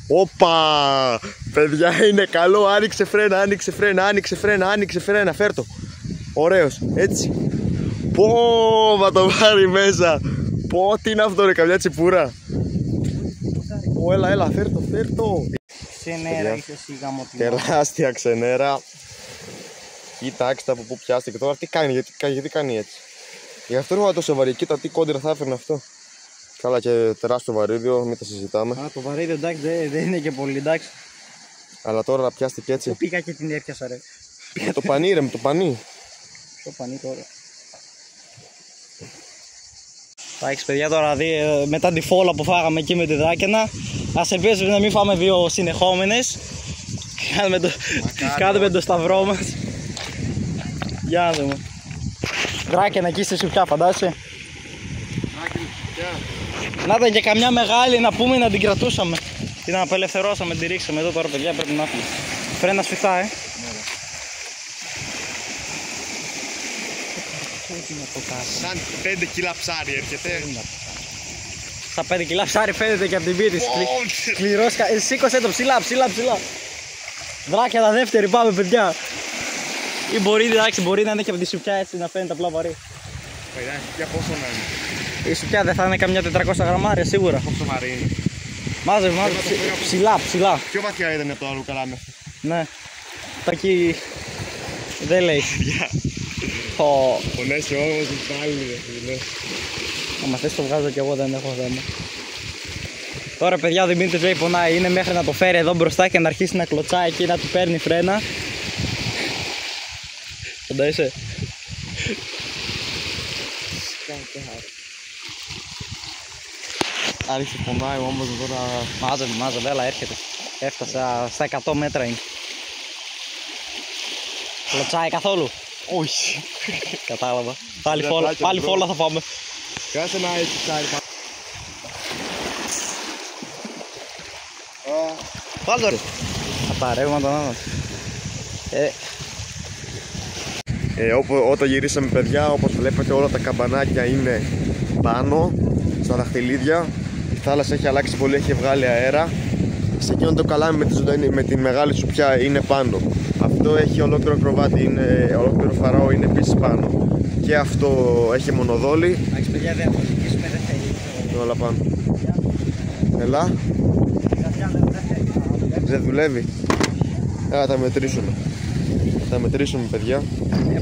Όπα. Παιδιά, είναι καλό. Άνοιξε φρένα. Φέρ' ωραίος, έτσι. Πω, θα το πάρει μέσα. Πω, τι είναι αυτό ρε, καμιά τσιπούρα. Πω, έλα, φέρ' το. Ξενέρα είσαι εσύ γαμωτινό. Τεράστια ξενέρα. Κοιτάξτε από πού πιάστηκε τώρα. Τι κάνει, γιατί κάνει έτσι. Γι' αυτό είναι τόσο βαρύ. Κοίτα τι κόντρα θα έφερνε αυτό. Καλά και τεράστιο βαρύδιο, μην τα συζητάμε. Το βαρύδιο εντάξει δεν είναι και πολύ εντάξει. Αλλά τώρα να πιάστηκε έτσι. Πού πήγα και την έρχεσαι ρε. Με το πανί ρε, με το πανί. Ποιο πανί τώρα. Θα έχεις παιδιά τώρα δει μετά τη φόλα που φάγαμε εκεί με τη Δράκαινα. Ας ελπίζουμε να μην φάμε δύο συνεχόμενες. Κάνουμε το σταυρό μας. Για να δούμε. Δράκαινα εκεί στη σουπιά φαντάσαι. Να ήταν και καμιά μεγάλη να πούμε να την κρατούσαμε. Την απελευθερώσαμε, την ρίξαμε εδώ τώρα παιδιά πρέπει να έχουμε. Φρένα σφιχτά Σαν 5 κιλά ψάρι έρχεται. Στα 5 κιλά ψάρι φαίνεται και από την πίτη. Σκληρός, σήκωσε το ψηλά. Δράκια τα δεύτερη πάμε παιδιά. Ή μπορεί να είναι και από τη σουπιά έτσι να φαίνεται απλά βαρύ. Για πόσο να είναι. Η σουπιά δεν θα είναι καμιά 400 γραμμάρια σίγουρα. Πόσο βαρύ είναι. Μάζε, ψηλά. Πιο βαθιά ήταν από το άλλο καλάμι. Ναι. Εκεί δεν λέει. Πονέσει όμως πάλι ρε φίλε. Άμα θες το βγάζω κι εγώ, δεν έχω θέμα. Τώρα παιδιά ο Δημήτρης λέει πονάει, είναι μέχρι να το φέρει εδώ μπροστά και να αρχίσει να κλωτσάει εκεί, να του παίρνει φρένα. Κοντά είσαι. Άρχισε πονάει όμως τώρα. Μάζευε, έλα έρχεται. Έφτασα στα 100 μέτρα είναι. Κλωτσάει καθόλου? Όχι. Κατάλαβα. Πάλι φόλα θα φάμε. Κάσε να έτσι τσάρι. Πάλι τώρα. Θα τα ρεύματα να Όταν γυρίσαμε παιδιά, όπως βλέπετε όλα τα καμπανάκια είναι πάνω στα δαχτυλίδια. Η θάλασσα έχει αλλάξει πολύ, έχει βγάλει αέρα. Σε εκείνο το καλάμι με τη μεγάλη σουπιά είναι πάνω. Αυτό έχει ολόκληρο κροβάτι, ολόκληρο φαράω είναι επίσης πάνω. Και αυτό έχει μονοδόλι. Εντάξει παιδιά, δεν θα ζητήσουμε, δεν θέλει. Όλα πάνω. Έλα. Δεν δουλεύει. Θα τα μετρήσουμε. Θα μετρήσουμε παιδιά.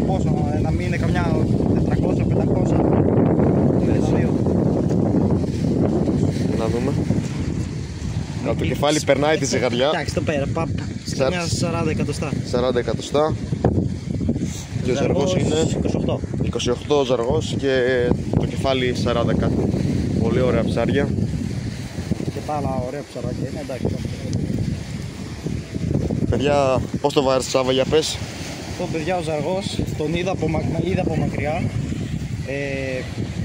Πόσο, να μην είναι καμιά 400-500. Να δούμε. Το κεφάλι περνάει τη ζυγαριά. Εντάξει, το πέρα. Μια 40 εκατοστά. 40 εκατοστά. Και ο ζαργός είναι 28 ο ζαργός και το κεφάλι 40 κάτι. Πολύ ωραία ψάρια. Και τα άλλα ωραία ψαράκια είναι, εντάξει. Παιδιά, πώς το βάρεις Σάβα, για πες. Το παιδιά ο ζαργός τον είδα από μακριά.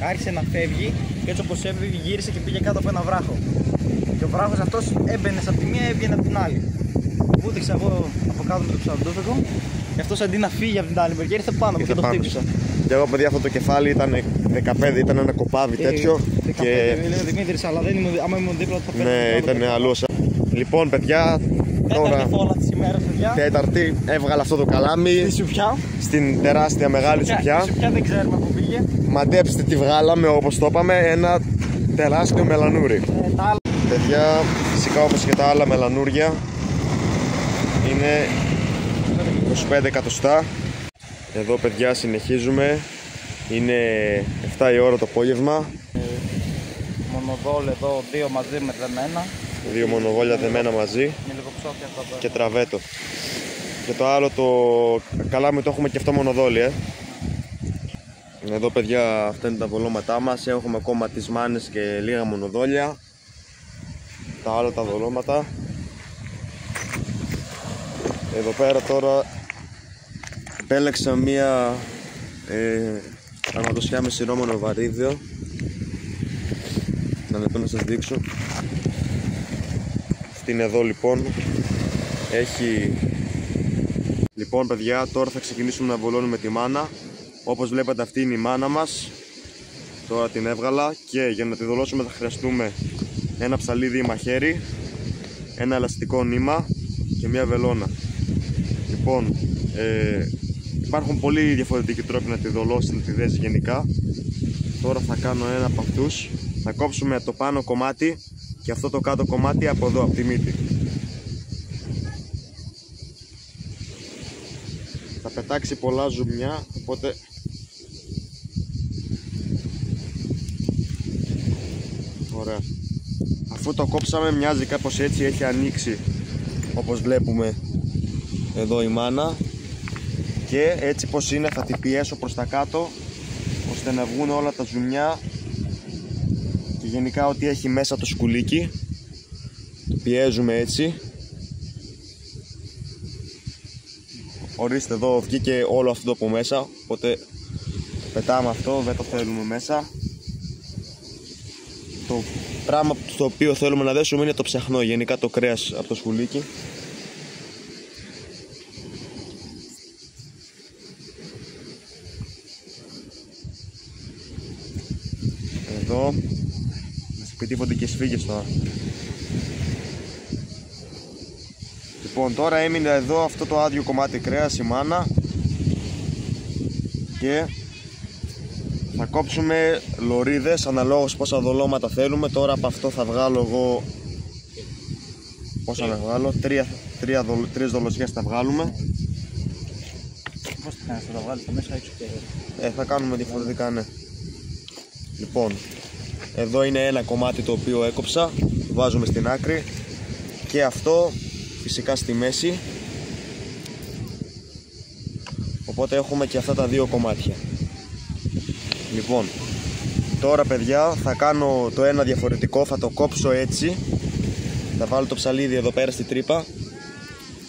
Άρχισε να φεύγει και έτσι όπως έφυγε γύρισε και πήγε κάτω από ένα βράχο. Και ο βράχος αυτός έμπαινε από τη μία, έβγαινε από την άλλη. Βούτυξα εγώ από κάτω με το ψαροντόφικο και αυτός αντί να φύγει από την άλλη μεριά ήρθε πάνω μου και το χτύπησα. Και εγώ παιδιά αυτό το κεφάλι ήταν 15, ήταν ένα κοπάδι τέτοιο. 15 και... λέει ο Δημήτρης, αλλά δεν ήμουν, άμα ήμουν δίπλα θα παίρνω. Ναι, ήταν αλλού. Λοιπόν παιδιά, τέταρτη φόλα της ημέρας παιδιά. Τέταρτη, έβγαλε αυτό το καλάμι. Στη σουπιά. Στην τεράστια μεγάλη σουπιά. Στη σουπιά δεν ξέρουμε που πήγε. Μαντέψτε τι βγάλαμε, όπως το είπαμε, ένα τεράστιο μελανούρι. Παιδιά, φυσικά όπως και τα άλλα μελανούρια είναι 25 εκατοστά. Εδώ παιδιά συνεχίζουμε. Είναι 7 η ώρα το απόγευμα. Μονοδόλ εδώ, 2 μαζί με δεμένα. 2 μονοβόλια δεμένα μαζί. Είναι λίγο ψόφια αυτό. Και τραβέτο. Και το άλλο το καλάμι το έχουμε και αυτό μονοδόλι. Εδώ παιδιά αυτά είναι τα βολώματά μας. Έχουμε ακόμα τις μάνες και λίγα μονοδόλια. Τα άλλα τα βολώματα. Εδώ πέρα τώρα επέλεξα μία αρματοσιά με σειρώμενο βαρύδιο. Να λεπτό να σας δείξω. Αυτή είναι εδώ λοιπόν. Έχει... Λοιπόν παιδιά, τώρα θα ξεκινήσουμε να βολώνουμε τη μάνα. Όπως βλέπετε αυτή είναι η μάνα μας. Τώρα την έβγαλα και για να τη δολώσουμε θα χρειαστούμε ένα ψαλίδι ή μαχαίρι, ένα ελαστικό νήμα και μια βελόνα. Λοιπόν, υπάρχουν πολύ διαφορετικοί τρόποι να τη δολώσει, να τη δέσει γενικά. Τώρα θα κάνω ένα από αυτούς. Θα κόψουμε το πάνω κομμάτι και αυτό το κάτω κομμάτι από εδώ, από τη μύτη. Θα πετάξει πολλά ζουμιά, οπότε ωραία. Αφού το κόψαμε μοιάζει κάπως έτσι, έχει ανοίξει όπως βλέπουμε εδώ η μάνα. Και έτσι πως είναι θα την πιέσω προς τα κάτω ώστε να βγουν όλα τα ζουμιά και γενικά ό,τι έχει μέσα το σκουλίκι. Το πιέζουμε έτσι. Ορίστε εδώ βγήκε όλο αυτό από μέσα, οπότε πετάμε αυτό, δεν το θέλουμε μέσα. Το πράγμα στο οποίο θέλουμε να δέσουμε είναι το ψαχνό, γενικά το κρέας από το σκουλίκι. Εδώ μας επιτύχονται και σφίγγες τώρα. Λοιπόν, τώρα έμεινε εδώ αυτό το άδειο κομμάτι κρέας, η μάνα. Και θα κόψουμε λωρίδες αναλόγως πόσα δολώματα θέλουμε. Τώρα από αυτό θα βγάλω εγώ, πόσα να βγάλω, τρεις δολοσιές θα βγάλουμε. Θα τα βγάλει στο μέσα έξω και... Θα κάνουμε διαφορετικά, ναι. Λοιπόν, εδώ είναι ένα κομμάτι το οποίο έκοψα, βάζουμε στην άκρη και αυτό φυσικά στη μέση. Οπότε έχουμε και αυτά τα δύο κομμάτια. Λοιπόν, τώρα παιδιά θα κάνω το ένα διαφορετικό, θα το κόψω έτσι. Θα βάλω το ψαλίδι εδώ πέρα στη τρύπα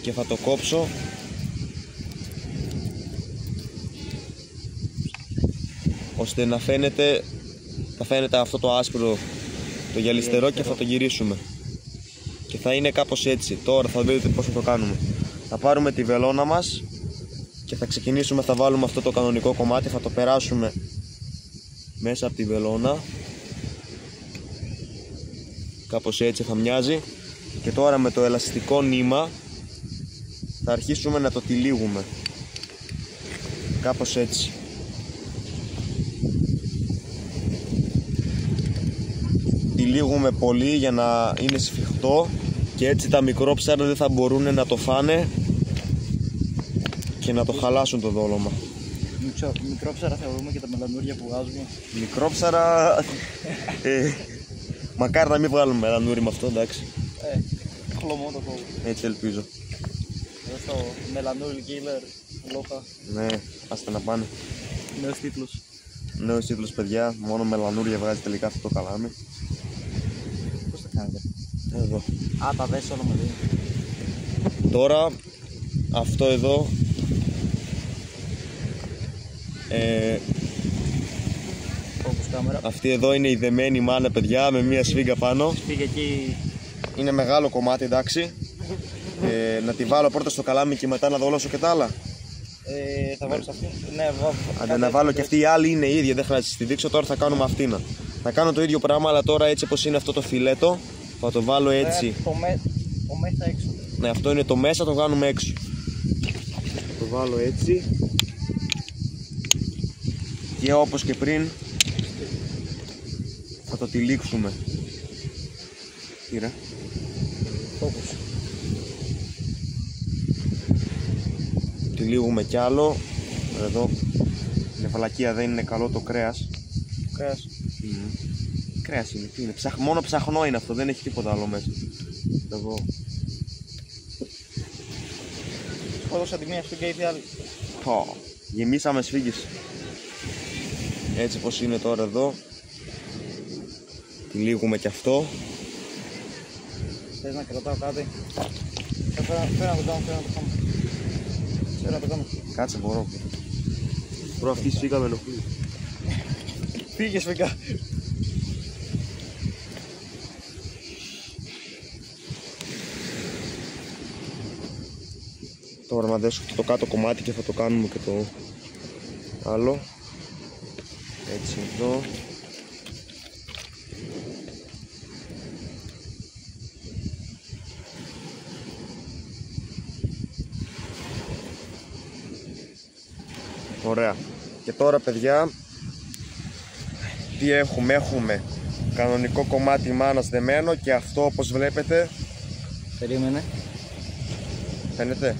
και θα το κόψω ώστε να φαίνεται, θα φαίνεται αυτό το άσπρο, το γυαλιστερό και θα το γυρίσουμε. Και θα είναι κάπως έτσι. Τώρα θα δείτε πώς θα το κάνουμε. Θα πάρουμε τη βελόνα μας και θα ξεκινήσουμε, θα βάλουμε αυτό το κανονικό κομμάτι, θα το περάσουμε μέσα από τη βελόνα. Κάπως έτσι θα μοιάζει. Και τώρα με το ελαστικό νήμα θα αρχίσουμε να το τυλίγουμε. Κάπως έτσι. Τυλίγουμε πολύ για να είναι σφιχτό και έτσι τα μικρόψαρα δεν θα μπορούν να το φάνε και να το χαλάσουν το δόλωμα. Μικρόψαρα θεωρούμε και τα μελανούρια που βγάζουμε. Μικρόψαρα... μακάρι να μην βγάλουμε μελανούρι με αυτό, εντάξει. Χλωμό το κόβω. Έτσι ελπίζω. Εδώ στο μελανούρι killer, λόχα. Ναι, άστε να πάνε. Νέος τίτλος. Νέος τίτλος παιδιά, μόνο μελανούρια βγάζει τελικά αυτό το καλάμι. Πώς το κάνετε? Εδώ. Α, τα δες όλα μαζί. Τώρα αυτό εδώ αυτή εδώ είναι η δεμένη μάνα παιδιά με μία σφίγγα πάνω. Σφίγγα εκεί. Είναι μεγάλο κομμάτι, εντάξει. Να τη βάλω πρώτα στο καλάμι και μετά να δολώσω και τα άλλα. Θα βάλω σε αυτή. Ναι, άντε να βάλω και αυτή, η άλλη είναι η ίδια, δεν χρειάζεται να τη δείξω. Τώρα θα κάνουμε αυτήν. Θα κάνω το ίδιο πράγμα, αλλά τώρα έτσι όπως είναι αυτό το φιλέτο θα το βάλω έτσι. Το μέσα έξω. Ναι, αυτό είναι το μέσα, το κάνουμε έξω. Το βάλω έτσι. Και όπως και πριν θα το τυλίξουμε. Κοίτα. Φόκους. Τυλίγουμε κι άλλο. Εδώ είναι φαλακία, δεν είναι καλό το κρέας. Κρέας. Κρέας είναι, τι είναι. Μόνο ψαχνό είναι αυτό, δεν έχει τίποτα άλλο μέσα. Εδώ. Σκότωσα τη μία σφίγγα ή τη άλλη. Γεμίσαμε σφίγγες. Έτσι πως είναι τώρα εδώ. Τυλίγουμε κι αυτό. Θες να κρατάω κάτι? Φέρα να το κάνω, φέρα να το κάνω. Κάτσε, μπορώ. Προ αυτή η σφίγγα με ενοχλεί. Φύγε σφίγγα. Τώρα να δέσω το κάτω κομμάτι και θα το κάνουμε και το άλλο. Έτσι εδώ. Ωραία. Και τώρα παιδιά, τι έχουμε? Έχουμε κανονικό κομμάτι μάνας δεμένο και αυτό όπως βλέπετε. Περίμενε. Φαίνεται?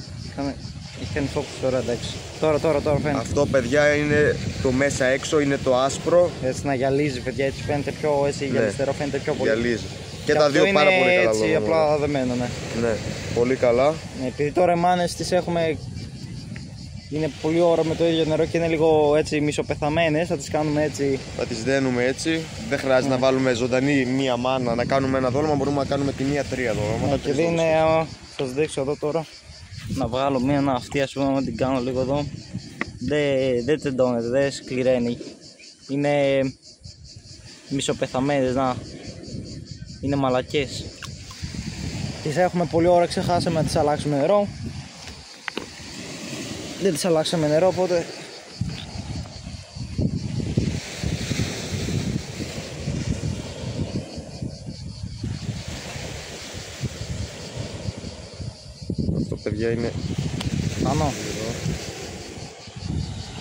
Έχει κάνει focus τώρα, εντάξει. Τώρα φαίνεται. Αυτό παιδιά είναι το μέσα έξω, είναι το άσπρο. Έτσι να γυαλίζει παιδιά, έτσι φαίνεται πιο έτσι, γυαλιστερό, φαίνεται πιο πολύ. Γυαλίζει. Και τα δύο πάρα πολύ καλά. Έτσι απλά δεμένο, ναι. Ναι, πολύ καλά. Ναι, επειδή τώρα οι μάνες τις έχουμε, είναι πολύ ώρα με το ίδιο νερό και είναι λίγο έτσι μισοπεθαμένες, θα τις κάνουμε έτσι. Θα τις δένουμε έτσι, δεν χρειάζεται να βάλουμε ζωντανή μία μάνα, να κάνουμε ένα δόλωμα, μπορούμε να κάνουμε τη μία τρία δόλωμα. Και είναι, θα σας δείξω εδώ τώρα, να βγάλω μία αυτή, ας πούμε, την κάνω λίγο εδώ. Δεν τεντώνεται, δεν σκληραίνει, είναι μισοπεθαμένες, να, είναι μαλακές. Τις έχουμε πολύ ώρα, ξεχάσαμε να τις αλλάξουμε νερό. Δεν τις αλλάξαμε νερό, οπότε αυτό παιδιά είναι πάνω.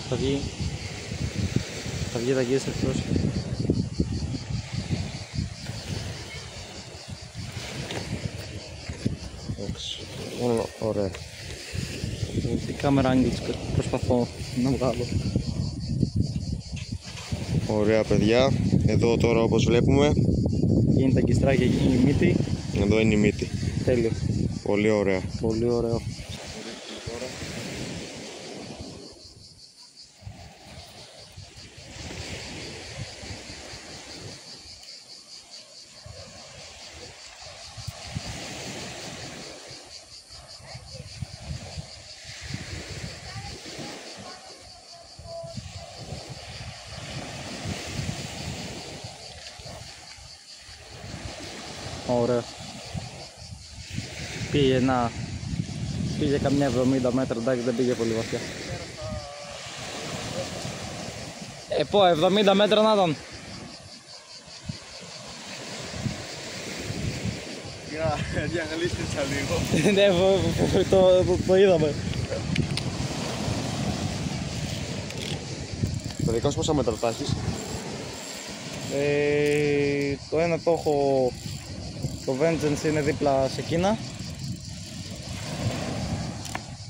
Θα βγει τα γύρω εκτός. Ωραία. Τι κάμερα άγγελς προσπαθώ. να βγάλω. Ωραία παιδιά, εδώ τώρα όπως βλέπουμε Γίνει τα γκιστράκια, γίνει η μύτη. εδώ είναι η μύτη. Τέλειο. Πολύ ωραία. Πολύ ωραίο. Ωραία. Πήγε καμιά 70 μέτρα, εντάξει, δεν πήγε πολύ βαθιά. Πω 70 μέτρα να ήταν. Διαγλίστησα λίγο. Ναι, το είδαμε. Το δικό σου πόσα μέτρα τα έχεις? Το ένα το έχω, το Vengeance είναι δίπλα σε εκείνα,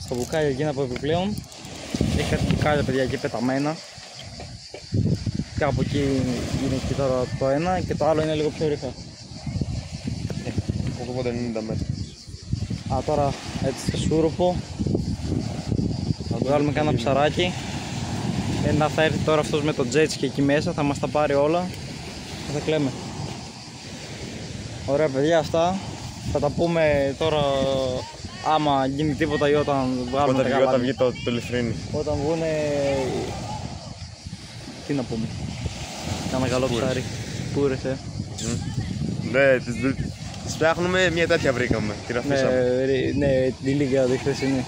στα μπουκάλια εκείνα από επιπλέον. Έχει κάτι μπουκάλια παιδιά εκεί πεταμένα. Κάπου εκεί είναι εκεί τώρα το ένα και το άλλο είναι λίγο πιο ρίχα. Έχω 90 μέτρα. Τώρα έτσι στο σούρουπο θα βγάλουμε κάνα ψαράκι. Θα έρθει τώρα αυτός με το jet και εκεί μέσα, θα μας τα πάρει όλα και θα κλαίμε. Ωραία παιδιά, αυτά θα τα πούμε τώρα άμα γίνει τίποτα ή όταν βγάλουμε τα καλά. Όταν βγει το λιθρίνι. Όταν βγουνε... Τι να πούμε. Κάνα καλό ψάρι. Πούρες, Ναι, τις φτιάχνουμε, μια τέτοια βρήκαμε. Την αφήσαμε. Ναι, τη λίγα τη χθεσινή.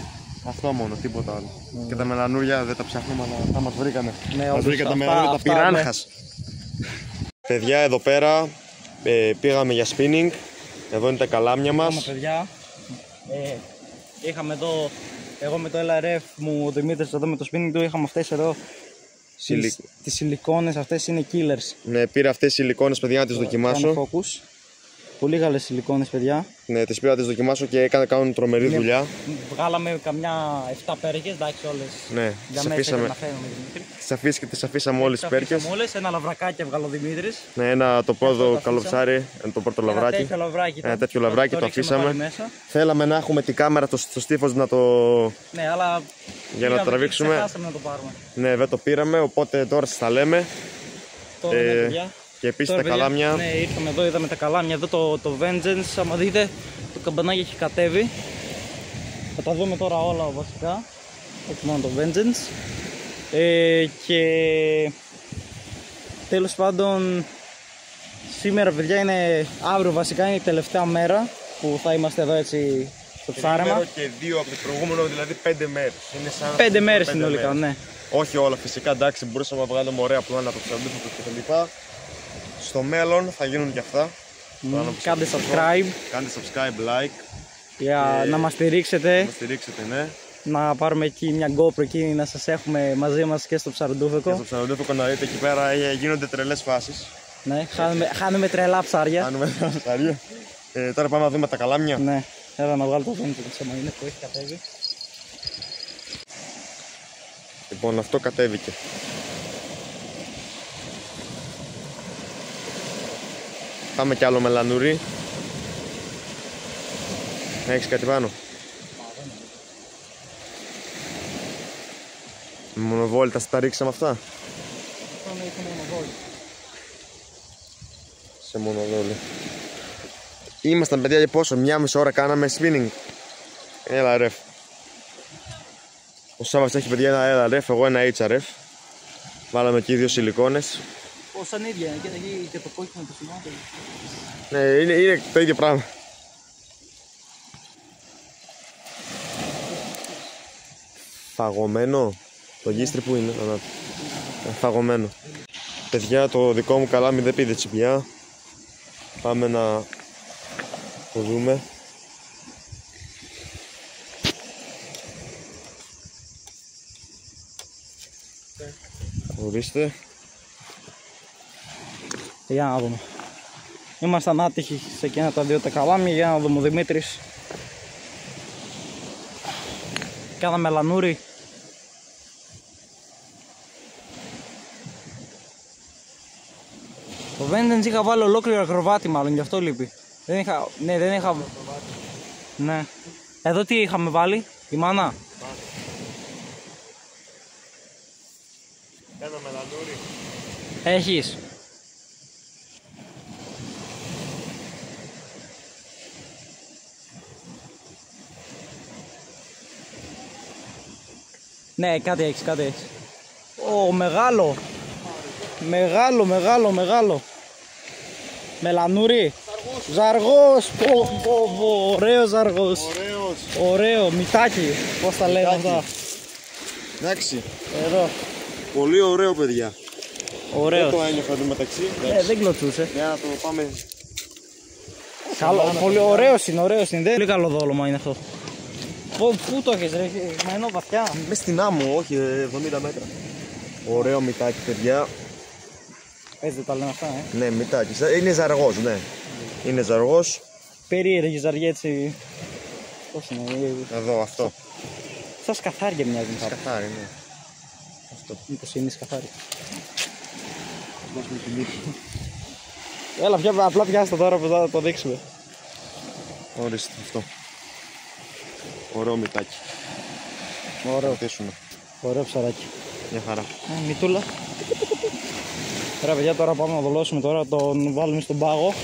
Αυτό μόνο, τίποτα άλλο. Και τα μελανούρια δεν τα ψάχνουμε, αλλά θα μας βρήκανε. Ναι, μας βρήκανε τα μελανούρια, τα πυράνχας. Παιδιά, εδώ πέρα πήγαμε για spinning. Εδώ είναι τα καλάμια μας. Παιδιά, είχαμε εδώ, εγώ με το LRF μου, ο Δημήτρης εδώ με το spinning του, είχαμε αυτές εδώ τις σιλικόνες, αυτές είναι killers. Ναι, πήρα αυτές τις σιλικόνες παιδιά να τις δοκιμάσω. Πολύ καλές σιλικόνες παιδιά. Ναι, τις πήρα να τις δοκιμάσω και κάνουν τρομερή δουλειά. Βγάλαμε καμιά 7 πέρκες, εντάξει όλες. Ναι, τις αφήσαμε όλες τις πέρκες. Ένα λαβρακάκι έβγαλε ο Δημήτρης. Ναι, το πρώτο καλό ψάρι, το πρώτο λαβράκι. Ένα τέτοιο λαβράκι το αφήσαμε. Θέλαμε να έχουμε την κάμερα στο στίφος να το... Ναι, αλλά για να τραβήξουμε. Ξεχάσαμε να το πάρουμε. Ναι, δεν το πήραμε, οπότε τώρα σας τα λέμε. Τώρα ναι, παιδιά. Και επίσης τα καλάμια. Ναι, ήρθαμε εδώ, είδαμε τα καλάμια. Εδώ το Vengeance, άμα δείτε, το καμπανάκι έχει κατέβει. Θα τα δούμε τώρα όλα βασικά. Όχι μόνο το Vengeance. Και τέλος πάντων, σήμερα παιδιά είναι, αύριο βασικά είναι η τελευταία μέρα που θα είμαστε εδώ έτσι στο ψάρεμα. Και 2 από το προηγούμενο, δηλαδή 5 μέρες. 5 μέρες συνολικά, ναι. Όχι όλα φυσικά, εντάξει, μπορούσαμε να βγάλουμε ωραία πλάνα από το ψαρντούφικο και τα λοιπά. Στο μέλλον θα γίνουν και αυτά. Κάντε subscribe. Κάντε subscribe, like. Για να μας στηρίξετε. Να μας στηρίξετε, ναι. Να πάρουμε εκεί μια GoPro εκεί να σας έχουμε μαζί μας και στο ψαρντούφικο. Και στο ψαρντούφικο να δείτε εκεί πέρα γίνονται τρελές φάσεις. Ναι, χάνουμε τρελά ψάρια. Χάνουμε τρελά ψάρια. Τώρα πάμε να δούμε τα καλάμια. Ναι, έλα να βγάλω το Vengeance άμα είναι που έχει κατέβει. Λοιπόν, αυτό κατέβηκε. Πάμε κι άλλο μελανούρι. Έχεις κάτι πάνω? Μονοβόλτα τα ρίξαμε αυτά. Σε μονοβόλη. Ήμασταν παιδιά για πόσο, 1,5 ώρα κάναμε spinning. Έλα ρεφ. Ο Σάββας έχει παιδιά ένα LRF, εγώ ένα HRF. Βάλαμε εκεί 2 σιλικόνες. Σαν ίδια είναι και το κόκκινο το σημάδι. Ναι, είναι το ίδιο πράγμα. Φαγωμένο. Το γίστρι που είναι? Φαγωμένο. Παιδιά, το δικό μου καλάμι δεν πήδε τσιπιά. Πάμε να το δούμε. Ορίστε. Για να δούμε. Ήμασταν άτυχοι σε εκείνα τα 2 τα καλάμια. Για να δούμε ο Δημήτρης. Κάνα μελανούρι. Το Vengeance είχα βάλει ολόκληρο ακροβάτι μάλλον, γι' αυτό λείπει. Δεν είχα... Ναι, δεν είχα... Ναι. Εδώ τι είχαμε βάλει, τη μάνα. Ένα μελανούρι. Έχεις. Ναι, κάτι έχεις, κάτι έχεις. Ω, μεγάλο. Μεγάλο. Μελανούρι. Ζαργός. Ωραίος ζαργός. Ωραίο, μητάκι. Πώς τα λέμε αυτά. Εντάξει. Εδώ. Πολύ ωραίο, παιδιά. Ωραίος. Δεν το ένιωχα εδώ μεταξύ. Δεν κλωτσούσε. Για να το πάμε. Καλό, πολύ ωραίος είναι. Πολύ καλό δόλωμα είναι αυτό. Πού το έχεις ρε, μένω βαθιά. Μες στην άμμο, όχι 70 μέτρα. Ωραίο μητάκι, παιδιά. Έτσι δεν τα λένε αυτά, Ναι, μητάκι. Είναι ζαργός, ναι. Είναι ζαργός. Περίεργη ζαργή έτσι. Πώς είναι, Εδώ, αυτό. σαν σκαθάρια μοιάζει. Σκαθάρι, ναι. Αυτό. Μήπως είναι σκαθάρι. Έλα, απλά πιάστε τώρα που θα το δείξουμε. Ορίστε αυτό. Ωραίο μητάκι. Ωραίο ψαράκι. Μια χαρά. Μητούλα. Ωραία παιδιά, τώρα πάμε να δολώσουμε τώρα, τον βάλουμε στον πάγο.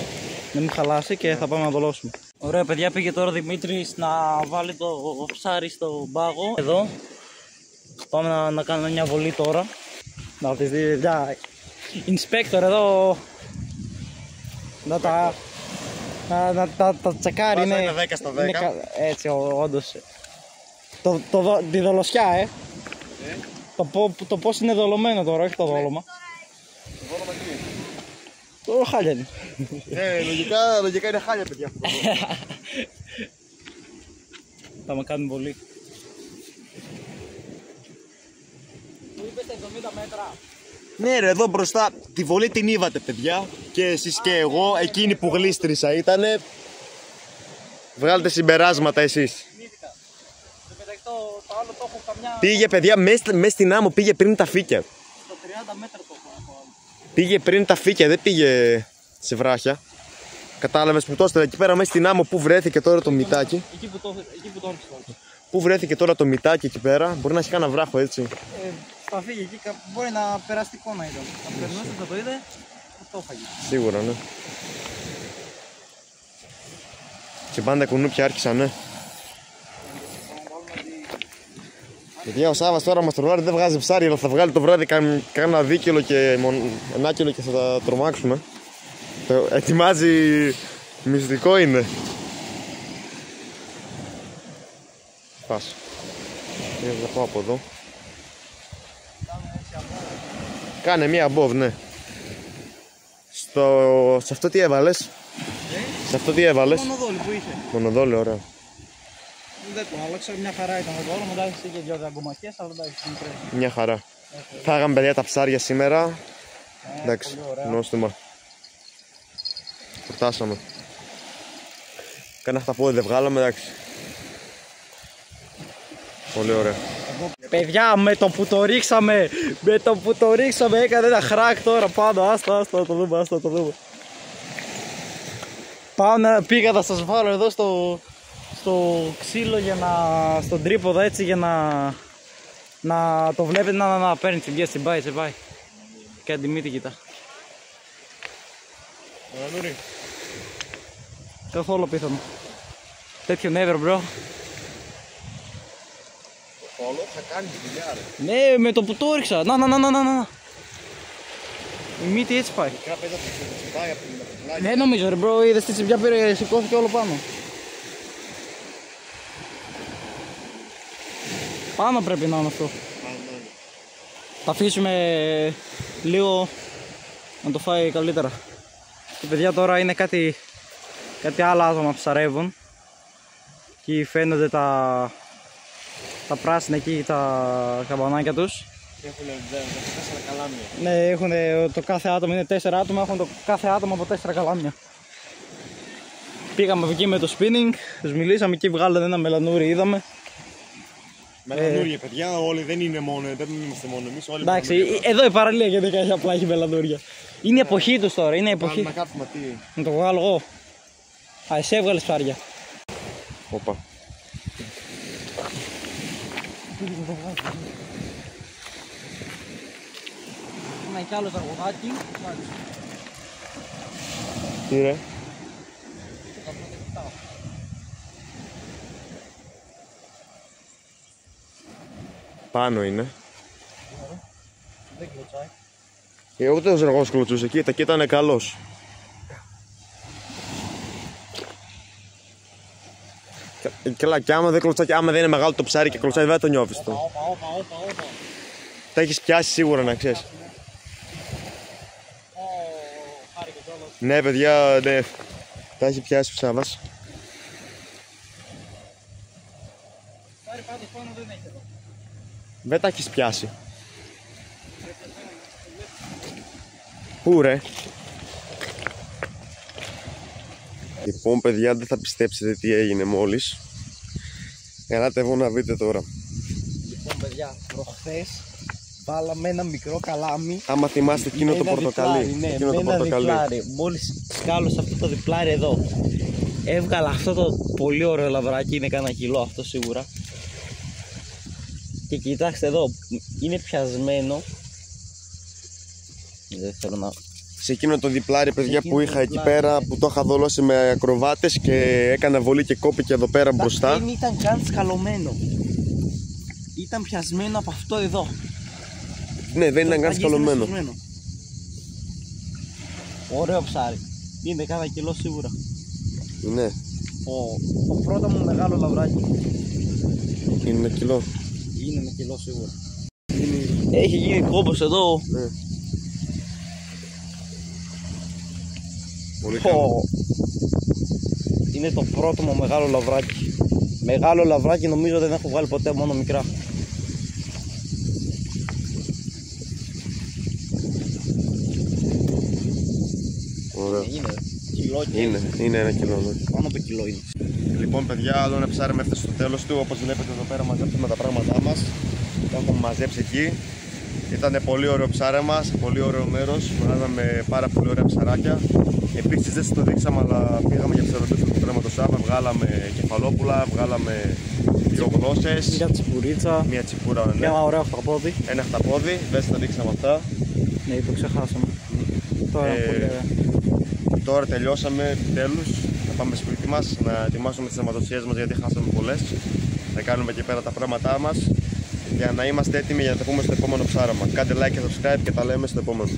Να μην χαλάσει και θα πάμε να δολώσουμε. Ωραία παιδιά, πήγε τώρα ο Δημήτρης να βάλει το ψάρι στον πάγο. Εδώ. Πάμε να κάνουμε μια βολή τώρα. Να τις δει παιδιά. Inspector εδώ. Να τα τσεκάρει. Είναι 10 στα 10. Έτσι όντως. Τη δολοσιά το πώς είναι δολωμένο τώρα, όχι το δόλωμα. Το δόλωμα τι είναι? Το χάλια είναι. Λογικά είναι χάλια, παιδιά. Θα με κάνουν βολή. Μου είπες 70 μέτρα. Ναι ρε, εδώ μπροστά τη βολή την είδατε, παιδιά. Και εσείς και εγώ, εκείνη που γλίστρισα ήτανε. Βγάλετε συμπεράσματα εσείς. Το άλλο το έχω καμιά... Πήγε, παιδιά, μέσα στην άμμο, πήγε πριν τα φύκια. Στο 30 μέτρα το έχω. Πήγε πριν τα φύκια, δεν πήγε σε βράχια. Κατάλαβες που το έστειλε εκεί πέρα μέσα στην άμμο που βρέθηκε τώρα το μητάκι. Εκεί που το έρχεσαι. Πού βρέθηκε τώρα το μητάκι εκεί πέρα, μπορεί να έχει κανένα βράχο έτσι. Θα φύγει εκεί, μπορεί να περαστικό να ήταν. Θα περνούσε, θα το είδε, θα το έφαγε. Σίγουρα, ναι. Και πάντα κουνούπια άρχισαν, ναι. Παιδιά, ο Σάββας τώρα μας τρολάρει, δεν βγάζει ψάρι, αλλά θα βγάλει το βράδυ κάνα 2 κιλο και 1 κιλο και θα τα τρομάξουμε. Το ετοιμάζει, μυστικό είναι. Πας. Θα πάω από εδώ. Κάνε μία μποβ, ναι. Σε αυτό τι έβαλες? Σε αυτό τι έβαλες? Μονοδόλι που είχε. Μονοδόλι, ωραία. Δεν το άλλαξα, μια χαρά ήταν το όλο, μετά είχε και 2 δαγκωματιές, αλλά εντάξει, μικρές. Μια χαρά. Φάγαμε παιδιά τα ψάρια σήμερα. Εντάξει, νόστιμα. Φτάσαμε. Κάνα χταπόδι δεν βγάλαμε, εντάξει. Πολύ ωραία. Παιδιά, με το που το ρίξαμε, έκανε ένα χράκ τώρα πάνω, άστα το δούμε. Πήγα να σας βάλω εδώ στο ξύλο στον τρίποδο έτσι για να το βλέπετε να παίρνει τσιμπιές, στην πάει. Και αν τη μύτη κοιτά. Καθόλου πίθανο. Τέτοιο never bro. Θα κάνει τη δουλειά ρε. Ναι, με το που το έριξα. Να. Η μύτη έτσι πάει. Δεν νομίζω ρε bro, είδες τη τσιμπιά πήρε, σηκώθηκε όλο πάνω. Πάνω πρέπει να είναι αυτό. Θα αφήσουμε λίγο να το φάει καλύτερα. Και παιδιά τώρα είναι κάτι άλλα άτομα που ψαρεύουν. Εκεί φαίνονται τα πράσινα εκεί, τα καμπανάκια τους. Έχουν 4 καλάμια. Ναι, έχουν το κάθε άτομο, είναι 4 άτομα, έχουν το κάθε άτομο από 4 καλάμια. Πήγαμε εκεί με το spinning, τους μιλήσαμε, εκεί βγάλανε ένα μελανούρι, είδαμε. Μελανούρια παιδιά, όλοι δεν είμαστε μόνο εμείς. Όλοι εντάξει, εδώ η παραλία γενικά έχει απλά έχει μελανούρια. Είναι η εποχή τους τώρα, είναι η εποχή. Να κάτσουμε τι. Να το βγάλω εγώ. Α, εσύ έβγαλες ψάρια. Όπα. Ένα κι άλλο ζαργοδάκι. Τι ρε. Πάνω είναι. Δεν κλωτσάει. Ούτε ο ζαργός κλωτσούσε, κοίτα και ήταν καλός. Καλά, και άμα δεν κλωτσάει, άμα δεν είναι μεγάλο το ψάρι και κλωτσάει, δεν το νιώθεις το. Όπα. Τα έχεις πιάσει σίγουρα, να ξέρεις. Ναι παιδιά, ναι. Τα έχει πιάσει ο Σάββας. Πάρει πάντως πάνω δεν έχει εδώ. Δεν τα έχεις πιάσει. Πού ρε. Λοιπόν παιδιά, δεν θα πιστέψετε τι έγινε μόλις. Ελάτε εγώ να δείτε τώρα. Λοιπόν παιδιά, προχθές βάλαμε ένα μικρό καλάμι. Άμα θυμάστε εκείνο το πορτοκαλί. Ναι, εκείνο με το ένα πορτοκαλί. διπλάρι. Μόλις σκάλωσα αυτό το διπλάρι εδώ, έβγαλα αυτό το πολύ ωραίο λαβράκι, είναι κάνα κιλό αυτό σίγουρα. Και κοιτάξτε εδώ, είναι πιασμένο. Δεν θέλω να... Σε εκείνο το διπλάρι παιδιά εκείνο που το είχα εκεί διπλάρι, πέρα, ναι. που το είχα δολώσει με ακροβάτες και έκανα βολή και κόπηκε εδώ πέρα μπροστά. Δεν ήταν καν σκαλωμένο. Ήταν πιασμένο από αυτό εδώ. Ναι, δεν ήταν καν σκαλωμένο. Ωραίο ψάρι. Είναι κάνα κιλό σίγουρα. Ναι, Το πρώτο μου μεγάλο λαβράκι. είναι 1 κιλό. Είναι 1 κιλό σίγουρα. Έχει γίνει κόμπος εδώ. Ναι. Πολύ καλό. Είναι το πρώτο μου μεγάλο λαβράκι. Μεγάλο λαβράκι νομίζω δεν έχω βγάλει ποτέ, μόνο μικρά. Ωραία. Είναι κιλό και Είναι 1 κιλό. Ναι. πάνω από κιλό είναι. Λοιπόν παιδιά, άλλο ένα ψάρι έφτασε στο τέλος του. Όπως βλέπετε εδώ πέρα μαζέψαμε τα πράγματά μας. Τα έχουμε μαζέψει εκεί. Ήταν πολύ ωραίο ψάρεμα, σε πολύ ωραίο μέρος. Βγάλαμε πάρα πολύ ωραία ψαράκια. Επίσης δεν σας το δείξαμε, αλλά πήγαμε για ψαρωτές στο τρέμα το Σάββα. Βγάλαμε κεφαλόπουλα, βγάλαμε 2 γλώσσες. Μια τσιπουρίτσα. Μια τσιπούρα, ναι. Και ένα ωραίο χταπόδι. Ένα χταπόδι, δεν σας τα δείξαμε αυτά. Ναι, το ξεχάσαμε. Τώρα είναι πολύ ωραία. Τώρα τελειώσαμε επιτέλους. Θα πάμε σπίτι μας να ετοιμάσουμε τις αιματοσιές μας, γιατί χάσαμε πολλές. Θα κάνουμε εκεί πέρα τα πράγματά μας για να είμαστε έτοιμοι για να τα πούμε στο επόμενο ψάραμα. Κάντε like και subscribe και τα λέμε στο επόμενο.